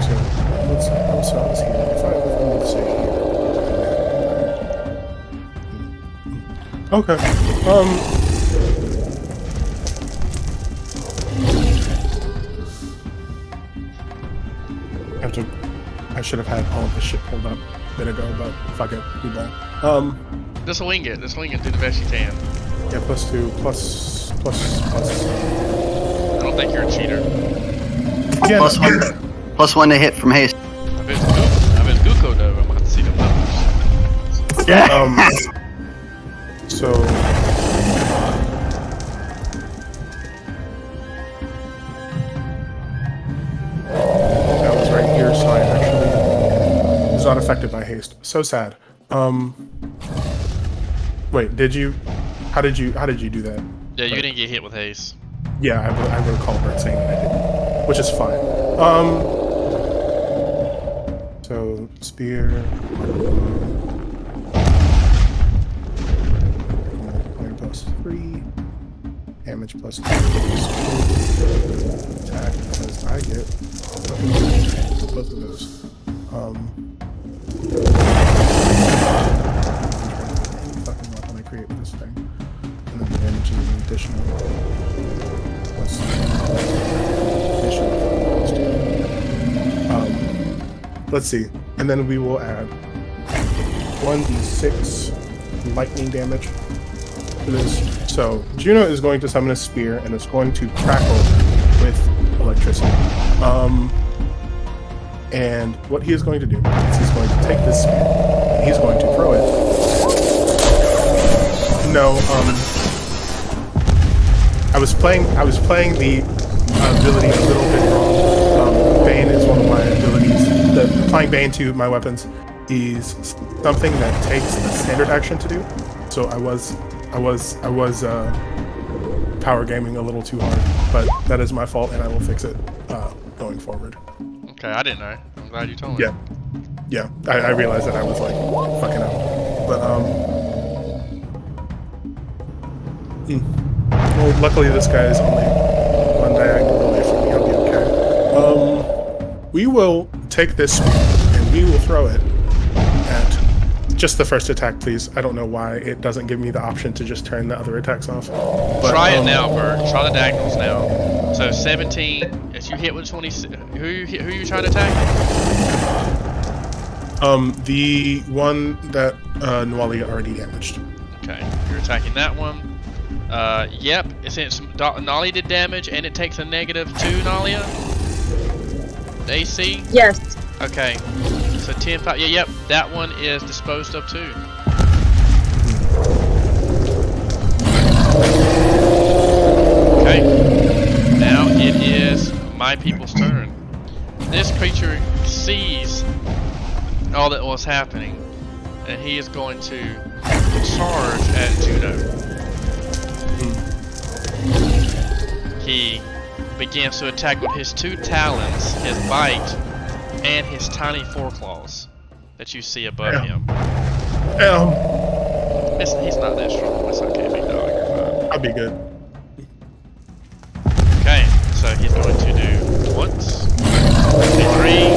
So let's start this here. If I would say here. Okay. I should have had all of this shit pulled up a bit ago, but fuck it, we won't. Just wing it. Just wing it. Do the best you can. Yeah, +2, plus. I don't think you're a cheater. Yeah, +1 to hit from haste. I bet it's Guko though. I'm about to see the numbers. Yeah. So that was right here, so I actually was not affected by haste. So sad. Wait, how did you do that? Yeah, you didn't get hit with haste. Yeah, I recall Bert saying that I didn't, which is fine. So spear. +3, damage +2, attack because I get both of those. Any fucking weapon I create with this thing, and then the damage is an additional let's see, and then we will add 1d6 lightning damage. This. So Juno is going to summon a spear and it's going to crackle with electricity. And what he is going to do is he's going to take this spear and he's going to throw it. No, I was playing the ability a little bit wrong. Bane is one of my abilities. Applying Bane to my weapons is something that takes a standard action to do. So I was I was power gaming a little too hard, but that is my fault, and I will fix it going forward. Okay, I didn't know. I'm glad you told me. Yeah. I realized that I was like fucking up, but well, luckily this guy is only one diagonal away from me. I'll be okay. We will take this spear and we will throw it at just the first attack, please. I don't know why it doesn't give me the option to just turn the other attacks off. But, Try it now, Bert. Try the diagonals now. So 17. If you hit with 20, who you trying to attack? The one that Nualia already damaged. Okay, you're attacking that one. Yep. Since Nalia did damage and it takes a -2, Nalia. AC. Yes. Okay. So 10, 5. Yeah, yep. That one is disposed of too. Okay. Now it is my people's turn. This creature sees all that was happening, and he is going to charge at Juno. He begins to attack with his 2 talons, his bite, and his tiny foreclaws that you see above him. He's not that strong. It's okay, big dog. You're fine. I'll be good. Okay, so he's going to do once, 3,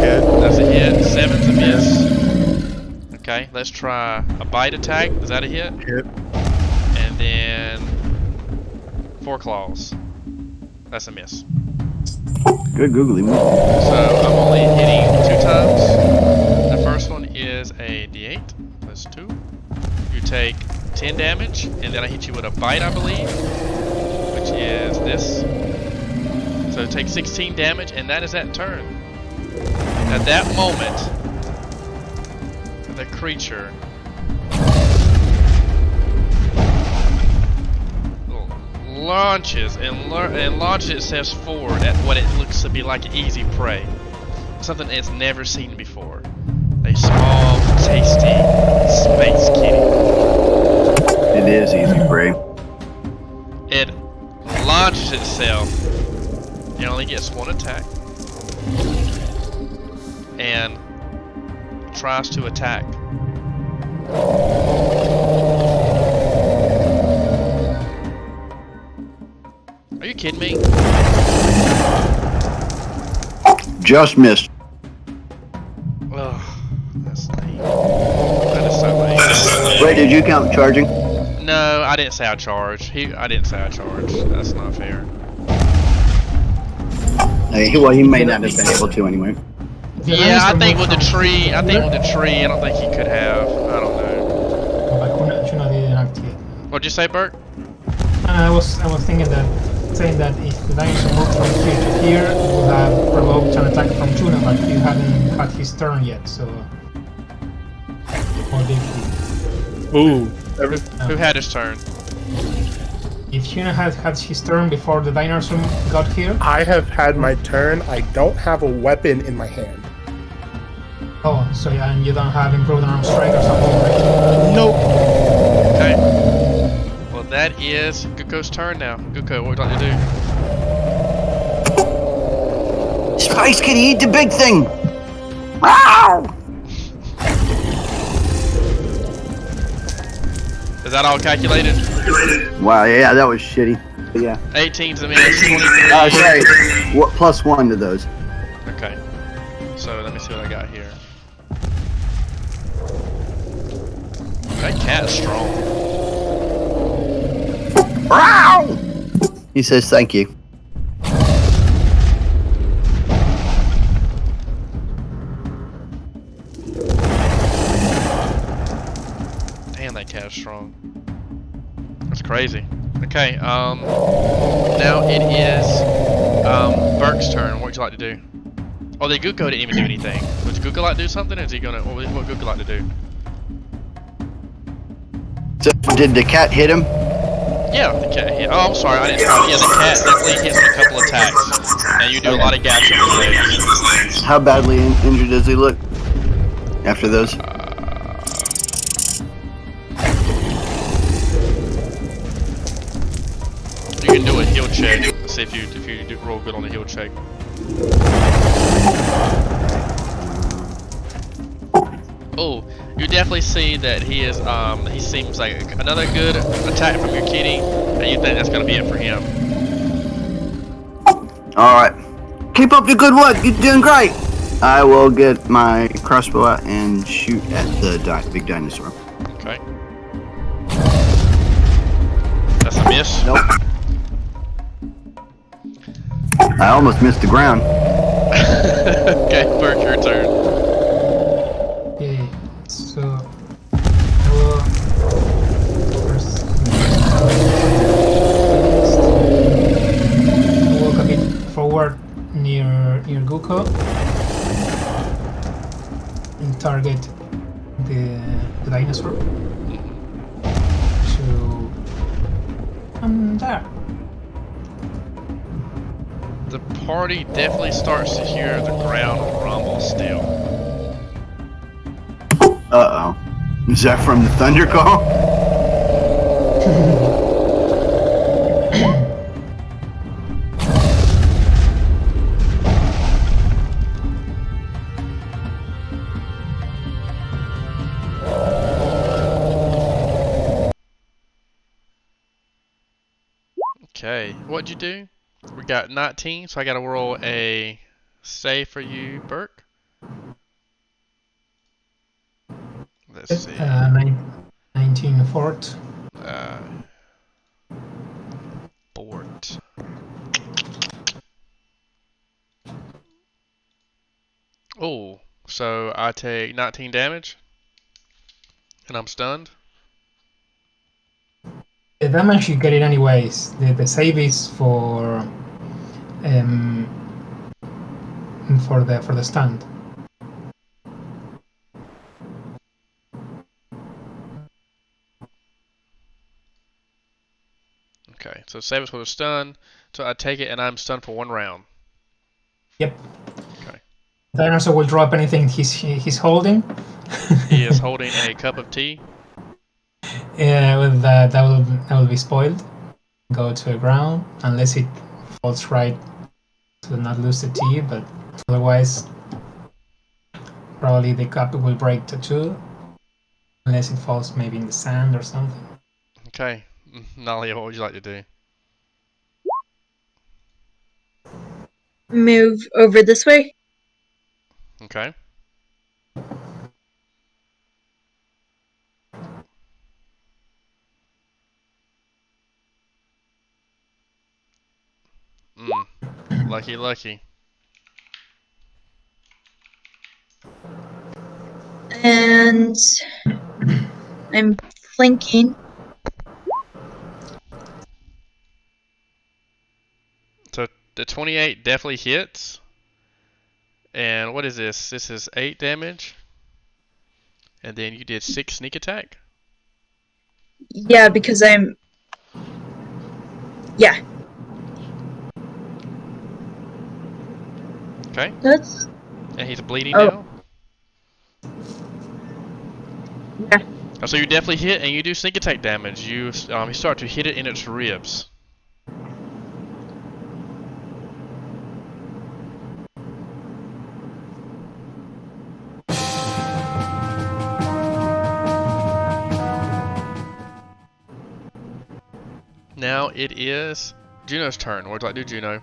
Hit. that's a hit, 7's a miss. Okay, let's try a bite attack. Is that a hit? Hit. And then foreclaws. That's a miss. Good googly move. So I'm only hitting 2 times. The first one is a D8 plus 2. You take 10 damage, and then I hit you with a bite, I believe, which is this. So take 16 damage, and that is that turn. At that moment, the creature launches and launches itself forward at what it looks to be like an easy prey. Something it's never seen before. A small, tasty space kitty. It is easy prey. It launches itself. It only gets 1 attack. And tries to attack. Are you kidding me? Just missed. Ugh, that's lame. That is so lame. Wait, did you count charging? No, I didn't say I charged. I didn't say I charged. That's not fair. Well, he may not have been able to anyway. Yeah, I think with the tree, I don't think he could have. I don't know. Juno didn't activate. What'd you say, Bert? I was thinking that, saying that if the dinosaur moved from here to here, it would have provoked an attack from Juno, but he hadn't had his turn yet, so... Or did he? Ooh. Who had his turn? If Juno had had his turn before the dinosaur got here... I have had my turn. I don't have a weapon in my hand. Oh, so yeah, and you don't have improved arm strike or something, right? Nope. Okay. Well, that is Guko's turn now. Guko, what would you like to do? Space Kitty, eat the big thing! Wow! Is that all calculated? Wow, yeah, that was shitty. But yeah. 18 to the minute, 23. Oh, sorry. What, +1 to those. Okay. So let me see what I got here. That cat's strong. Wow! He says thank you. Damn, that cat's strong. That's crazy. Okay, now it is Burke's turn. What would you like to do? Oh, the Guko didn't even do anything. Would Guko like to do something? Or is he gonna? What would Guko like to do? So, did the cat hit him? Yeah, the cat. Yeah. Oh, I'm sorry, I didn't. Yeah, the cat definitely hits him a couple attacks. Now you do a lot of gaps on his legs. How badly injured does he look after those? check. Let's see if you do roll good on the heal check. Oh, you definitely see that he is. He seems like another good attack from your kitty, and you think that's gonna be it for him. All right. Keep up your good work. You're doing great. I will get my crossbow out and shoot at the big dinosaur. Okay. That's a miss. Nope. I almost missed the ground. Okay, Burke, your turn. Okay, so I will first walk a bit forward near Guko and target the dinosaur. So there. The party definitely starts to hear the ground rumble still. Uh-oh. Is that from the thunder call? Okay, what'd you do? We got 19, so I gotta roll a save for you, Burke. Let's see. 19 fort. Fort. Oh, so I take 19 damage, and I'm stunned. The damage you get it anyways. The save is for the stand. Okay, so save is for the stun. So I take it, and I'm stunned for 1 round. Yep. Okay. Dinosaur will drop anything he's holding. He is holding a cup of tea. Yeah, with that will be spoiled. Go to the ground unless it falls right to not lose the tea, but otherwise probably the cup will break too, unless it falls maybe in the sand or something. Okay, Nalia, what would you like to do? Move over this way. Okay. Lucky. And I'm flanking. So the 28 definitely hits. And what is this? This is 8 damage. And then you did 6 sneak attack. Yeah, because I'm... Yeah. Okay. That's... And he's bleeding Oh. now. Yeah. Oh, so you definitely hit, and you do sneak attack damage. You start to hit it in its ribs. Now it is Juno's turn. What would you like to do, Juno?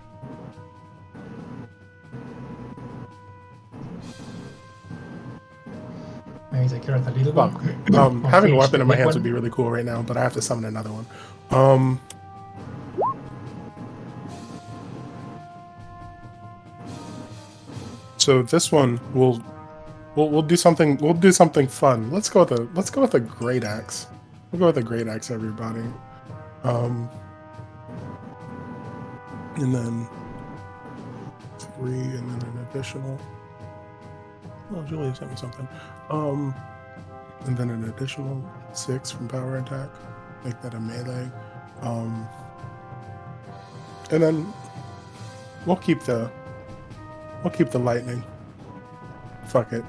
Maybe take care of the little Fuck. one. Having a finish weapon the in my big hands one. would be really cool right now, but I have to summon another one. So this one we'll do something. We'll do something fun. Let's go with a great axe. We'll go with a great axe, everybody. And then 3, and then an additional. Oh, Julia sent me something. And then an additional 6 from power attack. Make that a melee. And then we'll keep the lightning. Fuck it.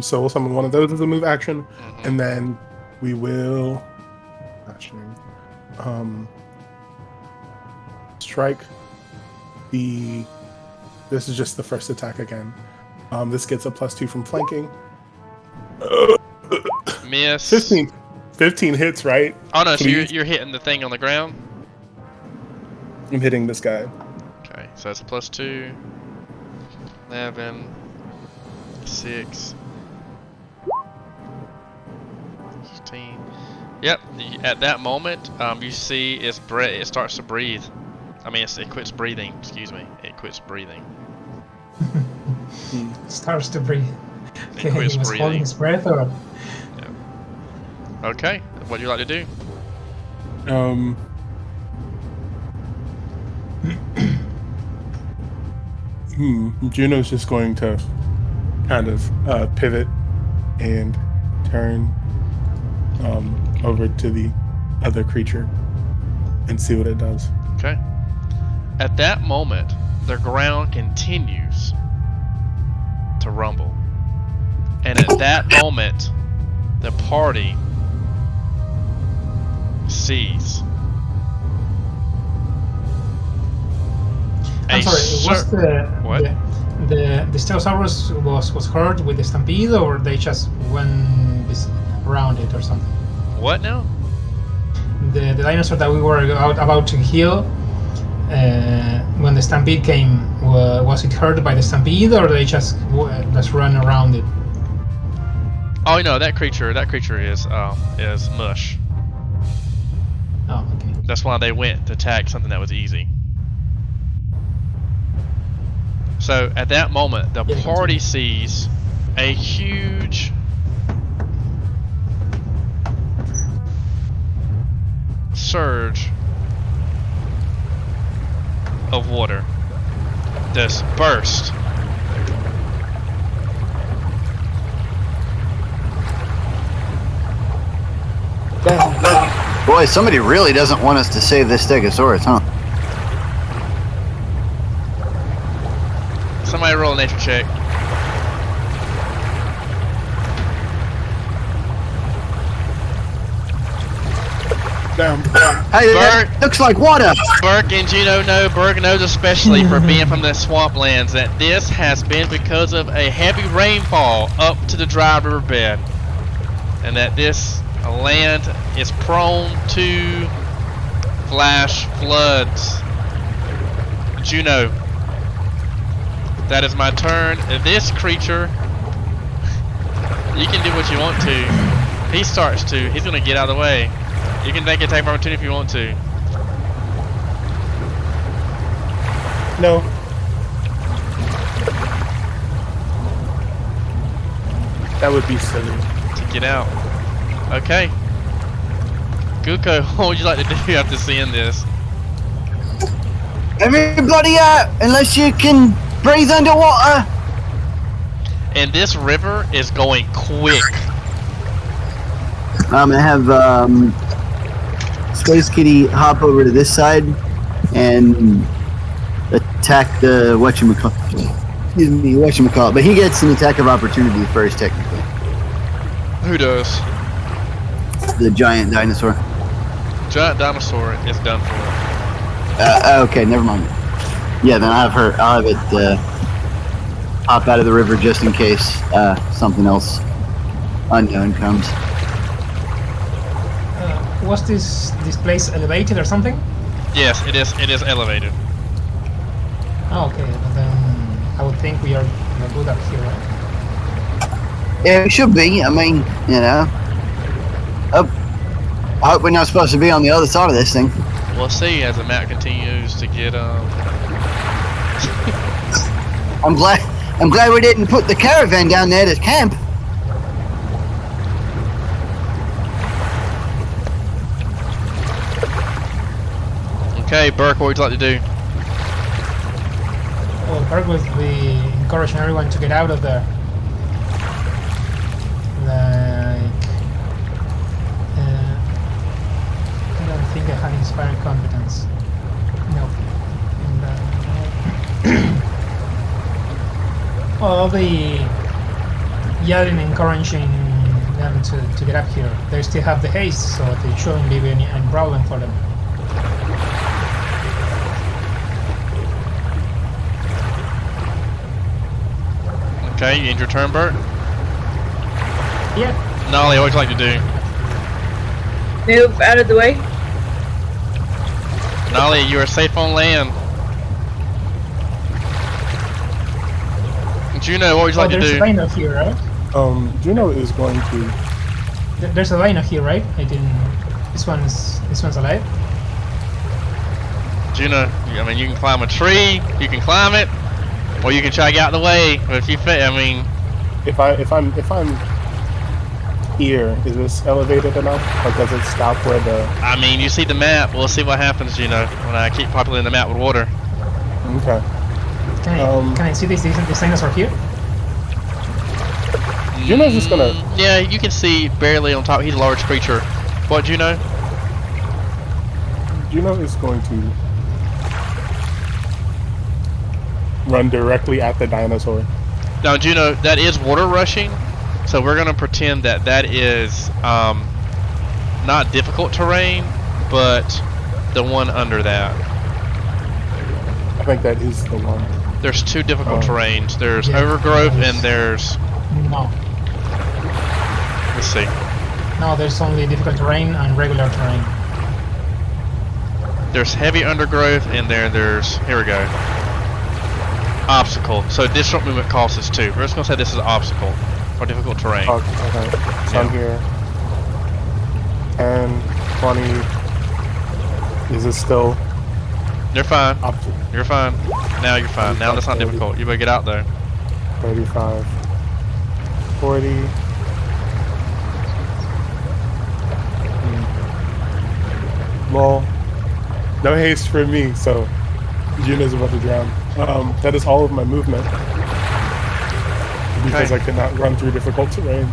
So we'll summon one of those as a move action, and then we will. Let's strike. This is just the first attack again. This gets a +2 from flanking. Miss. 15 hits, right? Oh no, so Please. you're hitting the thing on the ground? I'm hitting this guy. Okay, so that's a +2. 11. 6. 15. Yep, at that moment, you see it starts to breathe. I mean, it quits breathing, excuse me. It quits breathing. Starts to breathe. Okay, quits he was breathing. holding his breath, or Okay, what do you like to do? Juno's just going to kind of pivot and turn over to the other creature and see what it does. Okay. At that moment, the ground continues to rumble. And at that moment, the party sees I'm sorry, was What? the Stegosaurus was hurt with the stampede, or they just went around it or something? What now? The dinosaur that we were about to heal, when the stampede came, was it hurt by the stampede, or they just run around it? Oh no, that creature is mush. Oh, okay. That's why they went to attack something that was easy. So at that moment, the party sees a huge surge of water just burst. Boy, somebody really doesn't want us to save this Stegosaurus, huh? Somebody roll a nature check. Damn. Hey, that Bert. looks like water. Burke and Juno know, Burke knows especially for being from the swamplands, that this has been because of a heavy rainfall up to the dry riverbed. And that this land is prone to flash floods. Juno, that is my turn. This creature, you can do what you want to. He starts to. He's going to get out of the way. You can take attack of opportunity if you want to. No. That would be silly. To get out. Okay. Guko, what would you like to do after seeing this? Everybody out, unless you can breathe underwater. And this river is going quick. I'm gonna have Space Kitty hop over to this side and attack the whatchamacallit. But he gets an attack of opportunity first, technically. Who does? The giant dinosaur. Giant dinosaur is done for. Okay, never mind. Yeah, then I'll have it hop out of the river just in case something else unknown comes. Was this place elevated or something? Yes, it is. It is elevated. Oh, okay, but then I would think we're good up here, right? Yeah, it should be. I mean, you know. I hope we're not supposed to be on the other side of this thing. We'll see as the map continues to get I'm glad we didn't put the caravan down there to camp. Okay, Burke, what would you like to do? Well, Burke was encouraging everyone to get out of there. I don't think I have inspired competence. No. I'll be yelling, encouraging them to get up here. They still have the haste, so it shouldn't be any problem for them. Okay, you end your turn, Bert? Yeah. Nolly, what would you like to do? Move out of the way. Nolly, you are safe on land. Juno, what would you like to There's do? a Rhino here, right? Juno is going to. There's a Rhino here, right? I didn't. This one's alive. Juno, I mean, you can climb a tree, you can climb it, or you can try to get out of the way. But if you fit, I mean, If I'm here, is this elevated enough? Or does it stop where the? you see the map. We'll see what happens, Juno, when I keep populating the map with water. Okay. Can I see this dinosaur here? Juno's just gonna. Yeah, you can see barely on top. He's a large creature. What, Juno? Juno is going to run directly at the dinosaur. Now, Juno, that is water rushing, so we're gonna pretend that that is not difficult terrain, but the one under that. I think that is the one. There's two difficult Oh. terrains. There's Yeah, overgrowth nice. and there's, No. let's see. No, there's only difficult terrain and regular terrain. There's heavy undergrowth and there's, here we go. Obstacle. So additional movement costs us 2. We're just gonna say this is an obstacle for difficult terrain. Oh, okay. So I'm here. 10, 20. Is it still You're fine. up to You're fine. Now you're fine. Now that's not difficult. You better get out there. 35, 40? Lol. No haste for me, so Juno's about to drown. That is all of my movement. Because Okay. I cannot run through difficult terrain.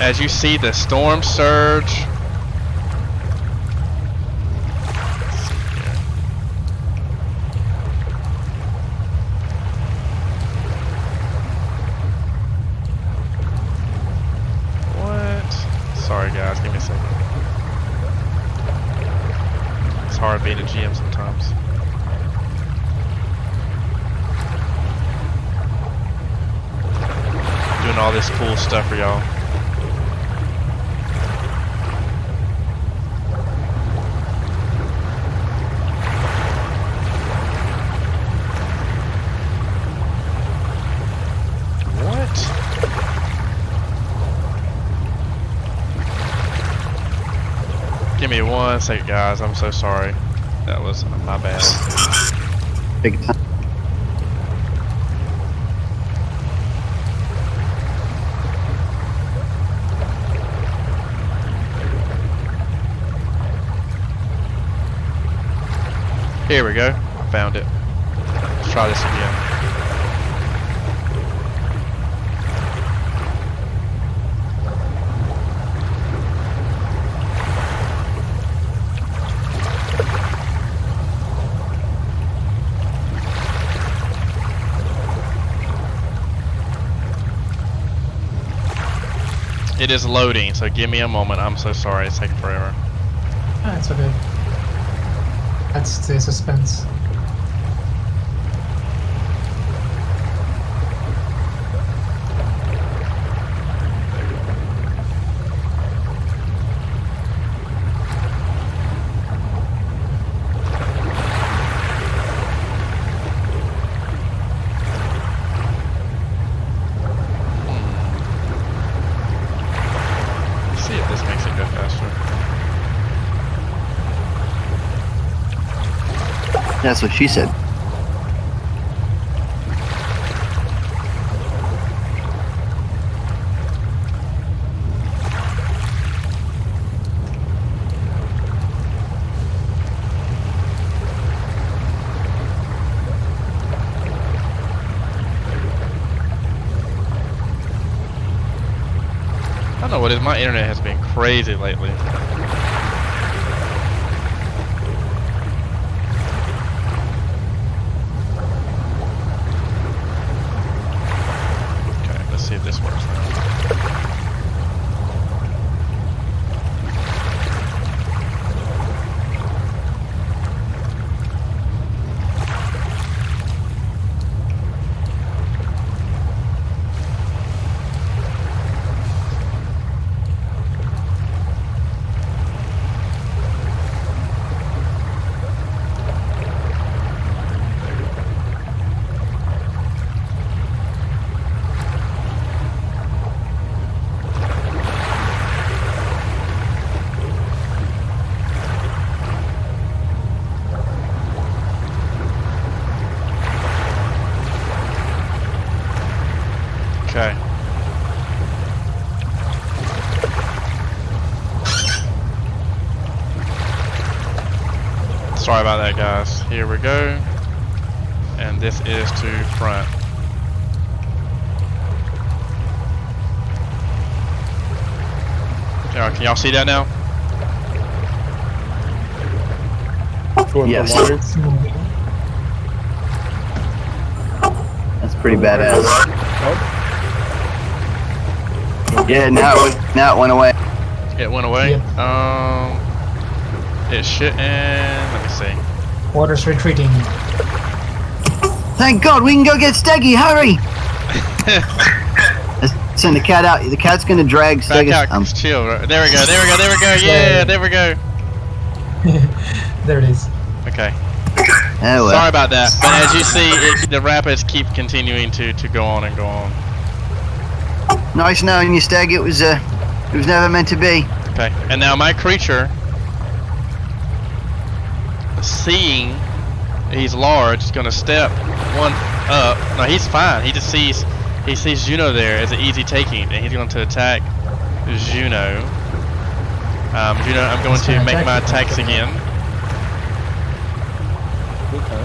As you see the storm surge. Let's see here. What? Sorry guys, give me a second. It's hard being a GM sometimes. Doing all this cool stuff for y'all. What? Give me 1 second, guys. I'm so sorry. That was my bad. Big time. Here we go. I found it. Let's try this again. It is loading, so give me a moment. I'm so sorry, it's taking forever. Ah, it's okay. That's the suspense. Let's see if this makes it go faster. That's what she said. I don't know what it is. My internet has been crazy lately. Okay, let's see if this works now. Sorry about that, guys. Here we go. And this is to front. Can y'all see that now? Going Yes. for water. It's moving. That's pretty badass. Oh, Yeah, now it went away. It went away. Yep. It shouldn't. Let me see. Water's retreating. Thank God, we can go get Steggy. Hurry! Let's send the cat out. The cat's gonna drag Back Steggy. out. Chill. There we go. There we go. There we go. Yeah. There we go. There it is. Okay. Oh, well. Sorry about that. But as you see, the rapids keep continuing to go on and go on. Nice knowing you, Steg. It was never meant to be. Okay. And now my creature, seeing he's large, is gonna step one up. No, he's fine. He just sees Juno there as an easy taking, and he's going to attack Juno. Juno, I'm going He's to gonna make attack my you. attacks again. okay.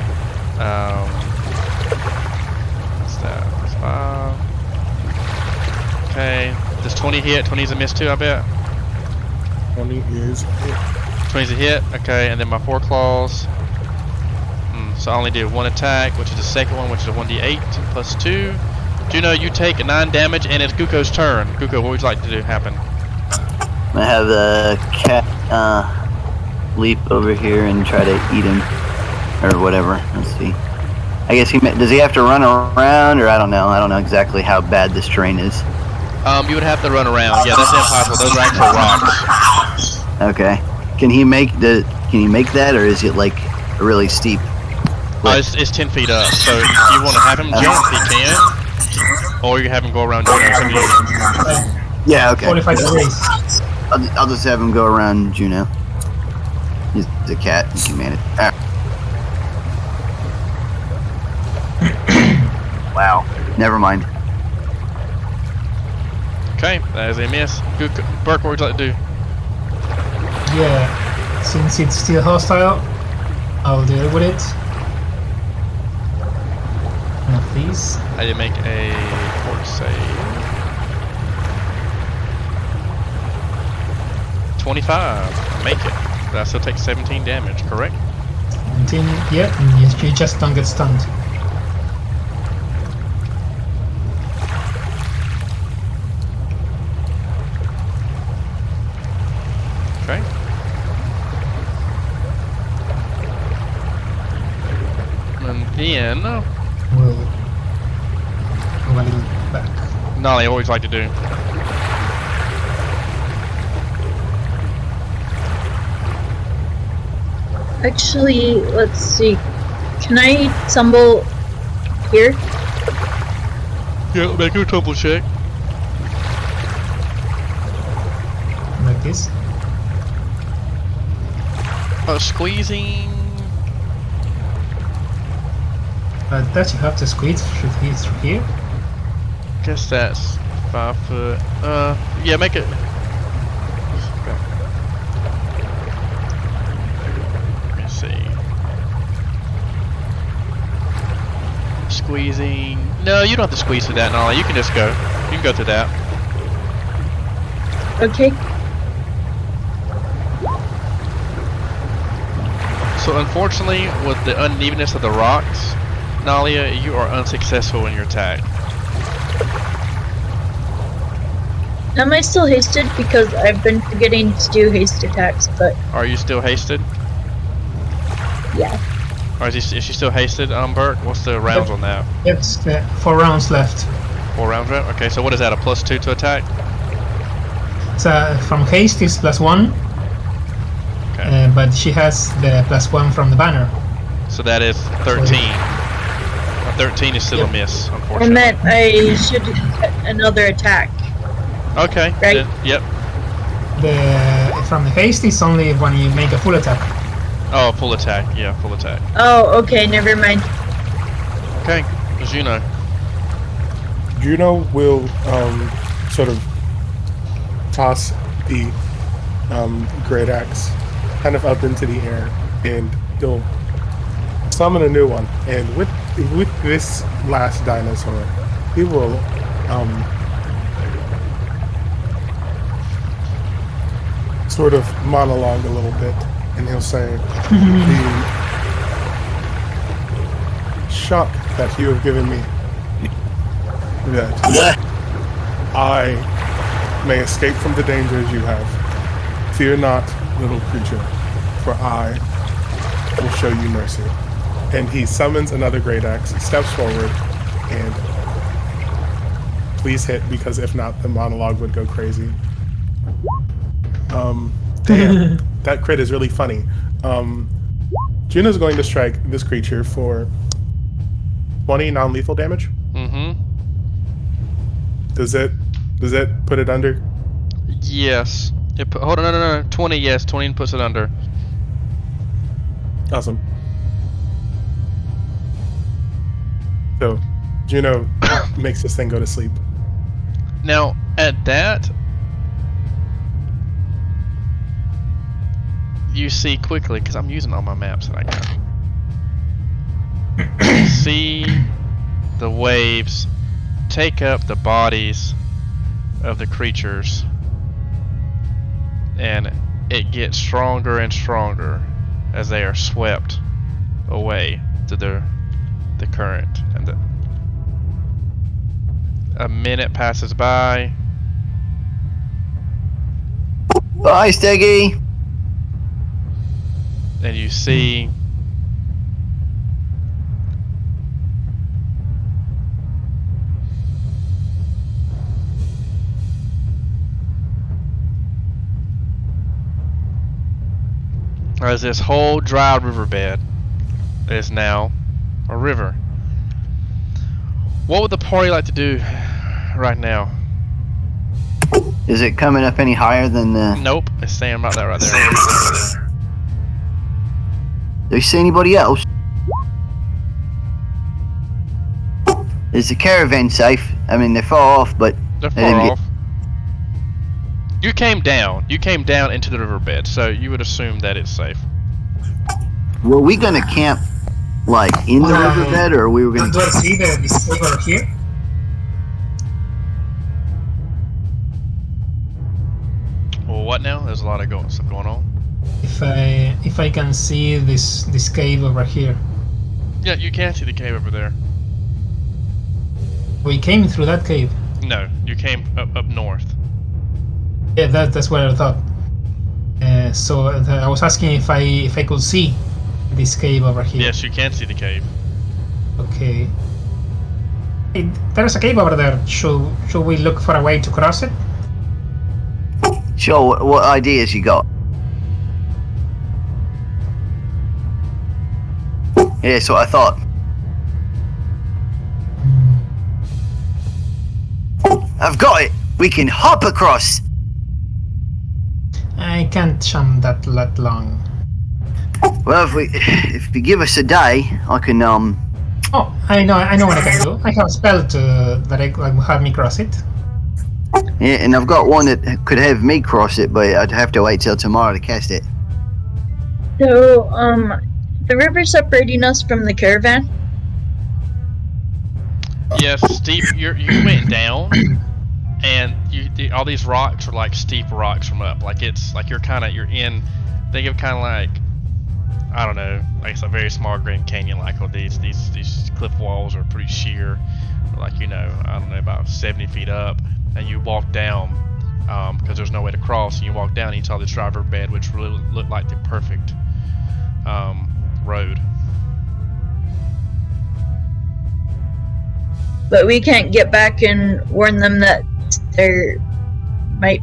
What's that? That's 5. Okay. Does 20 hit? 20 is a miss too, I bet. 20 is. 20 is a hit. Okay, and then my 4 claws. So I only did 1 attack, which is the second one, which is a 1d8 plus 2. Juno, you take 9 damage, and it's Guko's turn. Guko, what would you like to do happen? I have the cat leap over here and try to eat him, or whatever. Let's see. I guess does he have to run around, or I don't know. I don't know exactly how bad this terrain is. You would have to run around. Yeah, that's impossible. Those are actual rocks. Okay. Can he make that, or is it like really steep? It's 10 feet up. So if you want to have him jump, he can. Or you can have him go around Juno. So Yeah. Okay. 45 degrees. I'll just have him go around Juno. He's a cat. He can manage. Ah. Wow. Never mind. okay, that is a miss. Guko, Burke, what would you like to do? Yeah. Since it's still hostile, I'll deal with it. Now please. I did make a fort save. 25. I make it. But I still take 17 damage, correct? 17. Yeah. And you just don't get stunned. Okay. And then, We'll move a little back. Nolly, what would you like to do? Actually, let's see. Can I tumble here? Yeah, make a tumble check. Like this. Squeezing. That you have to squeeze through here. Guess that's 5 foot. Yeah, make it. Okay. Let me see. Squeezing. No, you don't have to squeeze through that, Nolly. You can just go. You can go through that. Okay. So unfortunately, with the unevenness of the rocks, Nalia, you are unsuccessful in your attack. Am I still hasted? Because I've been forgetting to do haste attacks, but Are you still hasted? yeah. Or is she still hasted, Burke? What's the rounds on that? Yes, 4 rounds left. 4 rounds left? Okay, so what is that, a +2 to attack? So from haste is +1, Okay. but she has the +1 from the banner. So that is 13. A 13 is still a Yep. miss, I unfortunately. meant I should get another attack. Okay, Right. then, yep. From the haste is only when you make a full attack. Oh, full attack. Yeah, full attack. Oh, okay, never mind. Okay, Juno. Juno will sort of toss the great axe kind of up into the air and you'll summon a new one, and with this last dinosaur, he will sort of monologue a little bit, and he'll say, "The shock that you have given me, that I may escape from the dangers you have. Fear not, little creature, for I will show you mercy." And he summons another great axe, steps forward, and please hit, because if not, the monologue would go crazy. Damn, that crit is really funny. Juno's going to strike this creature for 20 non-lethal damage. Mm-hmm. Does it put it under? Yes. Hold on, no. 20, yes. 20 puts it under. Awesome. So, Juno makes this thing go to sleep. Now, at that, you see quickly, because I'm using all my maps that I got. You see the waves take up the bodies of the creatures, and it gets stronger and stronger as they are swept away to the current. And a minute passes by. Bye, Steggy. And you see as this whole dry riverbed is now a river. What would the party like to do right now? Is it coming up any higher than the... Nope, it's saying about that right there. Do you see anybody else? Is the caravan safe? I mean, they're far off, but... They're they didn't far get- off. You came down. You came down into the riverbed, so you would assume that it's safe. Were we gonna camp, like, in the riverbed, or we were gonna... Do I see this over here? Well, what now? There's a lot of stuff going on. If I can see this cave over here. Yeah, you can see the cave over there. We came through that cave. No, you came up north. Yeah, that's what I thought. So I was asking if I could see this cave over here. Yes, you can see the cave. Okay. Hey, there's a cave over there. Should we look for a way to cross it? Sure, what ideas you got? Yeah, that's what I thought. I've got it! We can hop across! I can't jump that long. Well, if you give us a day, I can, Oh, I know what I can do. I have a spell that will have me cross it. Yeah, and I've got one that could have me cross it, but I'd have to wait till tomorrow to cast it. So, the river separating us from the caravan? Yes, Steve, you went down, and all these rocks are like steep rocks from up. Like it's like you're in. Think of kind of like, I don't know, like it's a very small Grand Canyon. Like these cliff walls are pretty sheer, like I don't know, about 70 feet up, and you walk down because there's no way to cross. And you walk down, and you saw this driver bed, which really looked like the perfect road. But we can't get back and warn them that there might,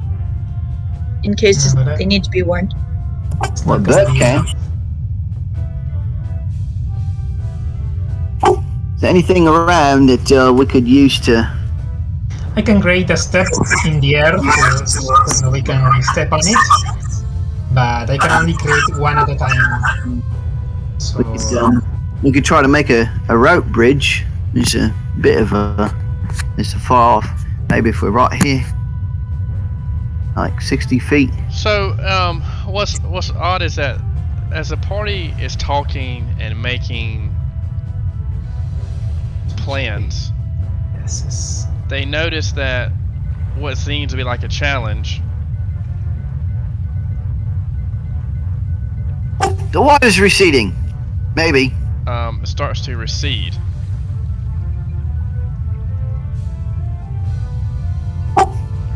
in case Yeah, but they need to be warned. Well, Bert can. Is there anything around that we could use to... I can create a step in the air so we can step on it, but I can only create one at a time. So We could try to make a rope bridge. It's a bit of it's a far off. Maybe if we're right here, like 60 feet. So, what's odd is that as the party is talking and making plans, Yes. they notice that what seems to be like a challenge. The water's receding. Maybe. Starts to recede.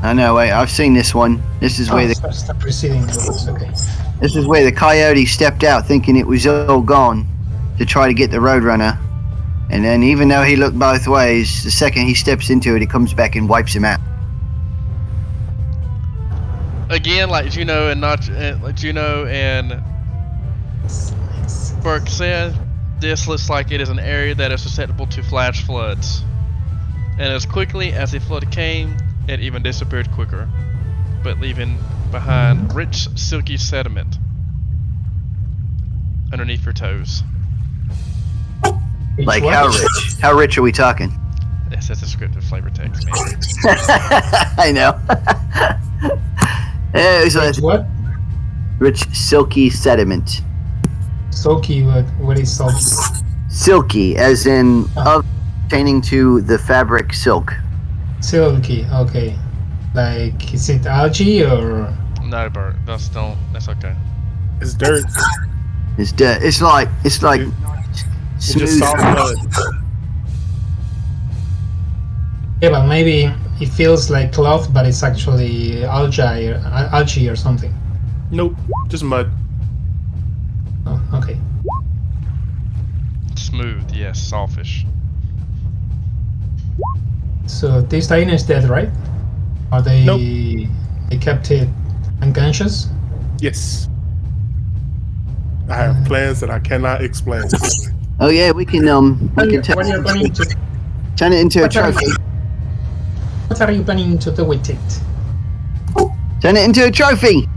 I know. Wait, I've seen this one. This is where Stop proceeding. Okay. this is where the coyote stepped out, thinking it was all gone, to try to get the Roadrunner. And then, even though he looked both ways, the second he steps into it, it comes back and wipes him out. Again, like Juno and Burke said, this looks like it is an area that is susceptible to flash floods. And as quickly as the flood came, it even disappeared quicker, but leaving behind rich, silky sediment underneath your toes. Like, how rich? How rich are we talking? Yes, that's a descriptive flavor text, man. I know. Yeah, it was Which a what? rich, silky sediment. Silky. What is silky? Silky, as in of pertaining to the fabric silk. Silky. Okay. Like, is it algae or? No, Bert, that's okay. It's dirt. It's dirt. It's like It's just smooth. soft mud. Yeah, but maybe it feels like cloth, but it's actually algae or something. Nope, just mud. Oh, okay. Smooth, yes, softish. So this Titan is dead, right? Are they? Nope. They kept it unconscious. Yes. I have plans that I cannot explain. Oh yeah, we can What are you turn planning to? it into a What are trophy. What are you planning to do with it? Turn it into a trophy.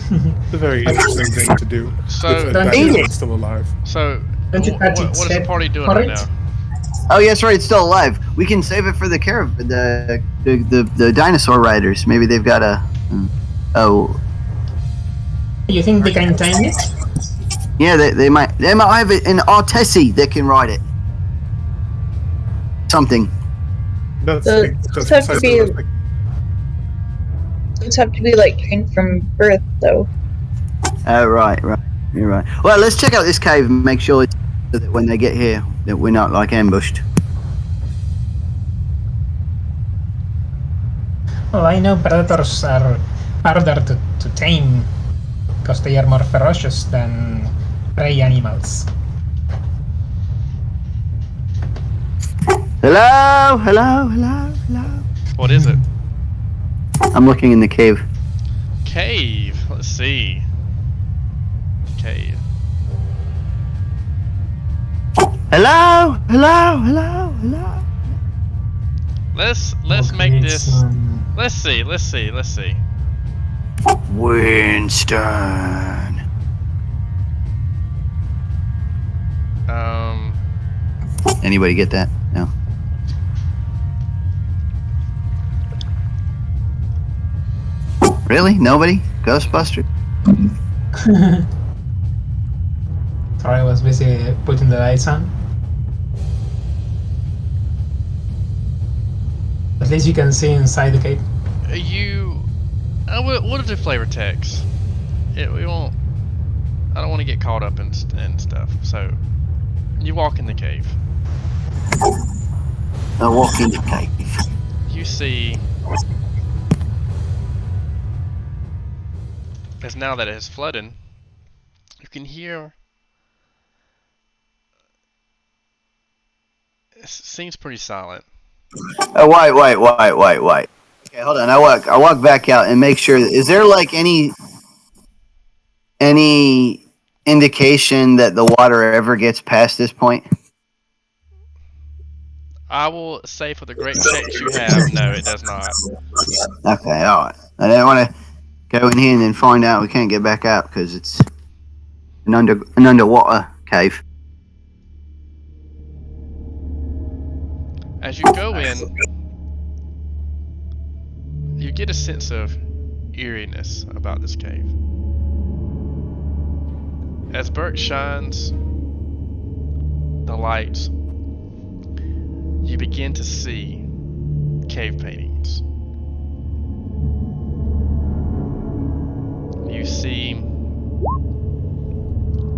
It's a very interesting thing to do. So- If a Don't dinosaur eat it. is still alive. So, Don't you cut its what is the head party doing for right it? now? Oh yes, right. It's still alive. We can save it for the the dinosaur riders. Maybe they've got a. Oh You think they can time it? yeah, they might have an Artesi that can ride it. Something. That's Those have to be- Those have to be like trained from birth, though. Oh right. You're right. Well, let's check out this cave and make sure that when they get here that we're not like ambushed. Well, I know predators are harder to tame because they are more ferocious than prey animals. Hello. What is it? I'm looking in the cave. Cave. Let's see. Cave. Hello. Let's Okay, make it's, this. Let's see. Winston. Anybody get that? No. Really? Nobody? Ghostbusters? Sorry, I was busy putting the lights on. At least you can see inside the cave. What is the flavor text? We won't. I don't want to get caught up in stuff. So, you walk in the cave. I walk in the cave. You see, as now that it has flooded, you can hear. It seems pretty silent. Oh, wait. Okay, hold on. I walk back out and make sure. Is there like any indication that the water ever gets past this point? I will say for the great text you have, no, it does not. Okay, all right. I didn't want to go in here and then find out we can't get back out because it's an underwater cave. As you go in, you get a sense of eeriness about this cave. As Bert shines the lights, you begin to see cave paintings. You see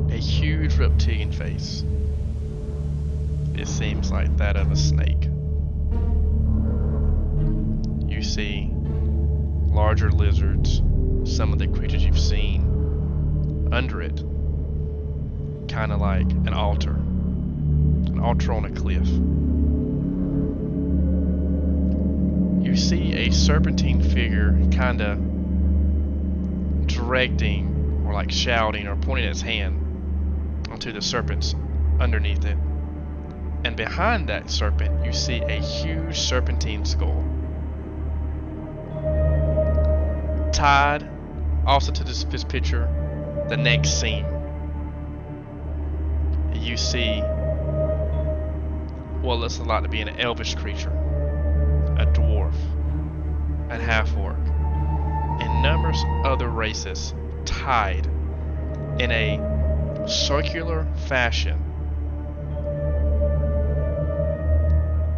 a huge reptilian face. It seems like that of a snake. You see larger lizards, some of the creatures you've seen. Under it, kind of like an altar on a cliff. You see a serpentine figure kind of directing or like shouting or pointing its hand onto the serpents underneath it. And behind that serpent, you see a huge serpentine skull. Tied also to this picture, the next scene, you see what looks a lot to be an elvish creature, a dwarf, a half-orc, and numerous other races tied in a circular fashion.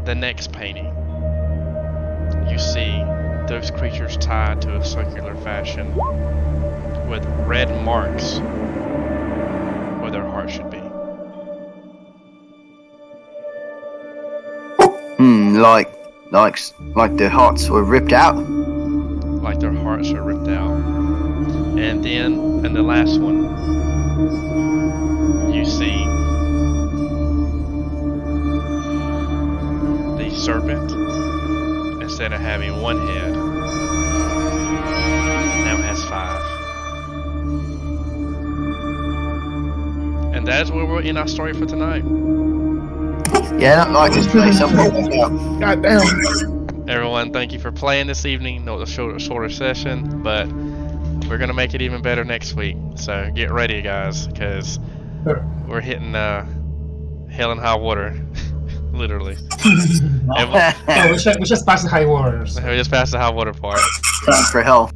The next painting, you see those creatures tied to a circular fashion with red marks where their heart should be. Like their hearts were ripped out. Like their hearts are ripped out. And then, in the last one, you see the serpent, instead of having one head, now has 5. And that is where we'll end our story for tonight. Yeah, I'd like to play something. God damn. Everyone, thank you for playing this evening. No, it's a shorter session, but we're gonna make it even better next week. So get ready, guys, because we're hitting hell and high water, literally. And we just passed the high waters. we just passed the high water part. For hell.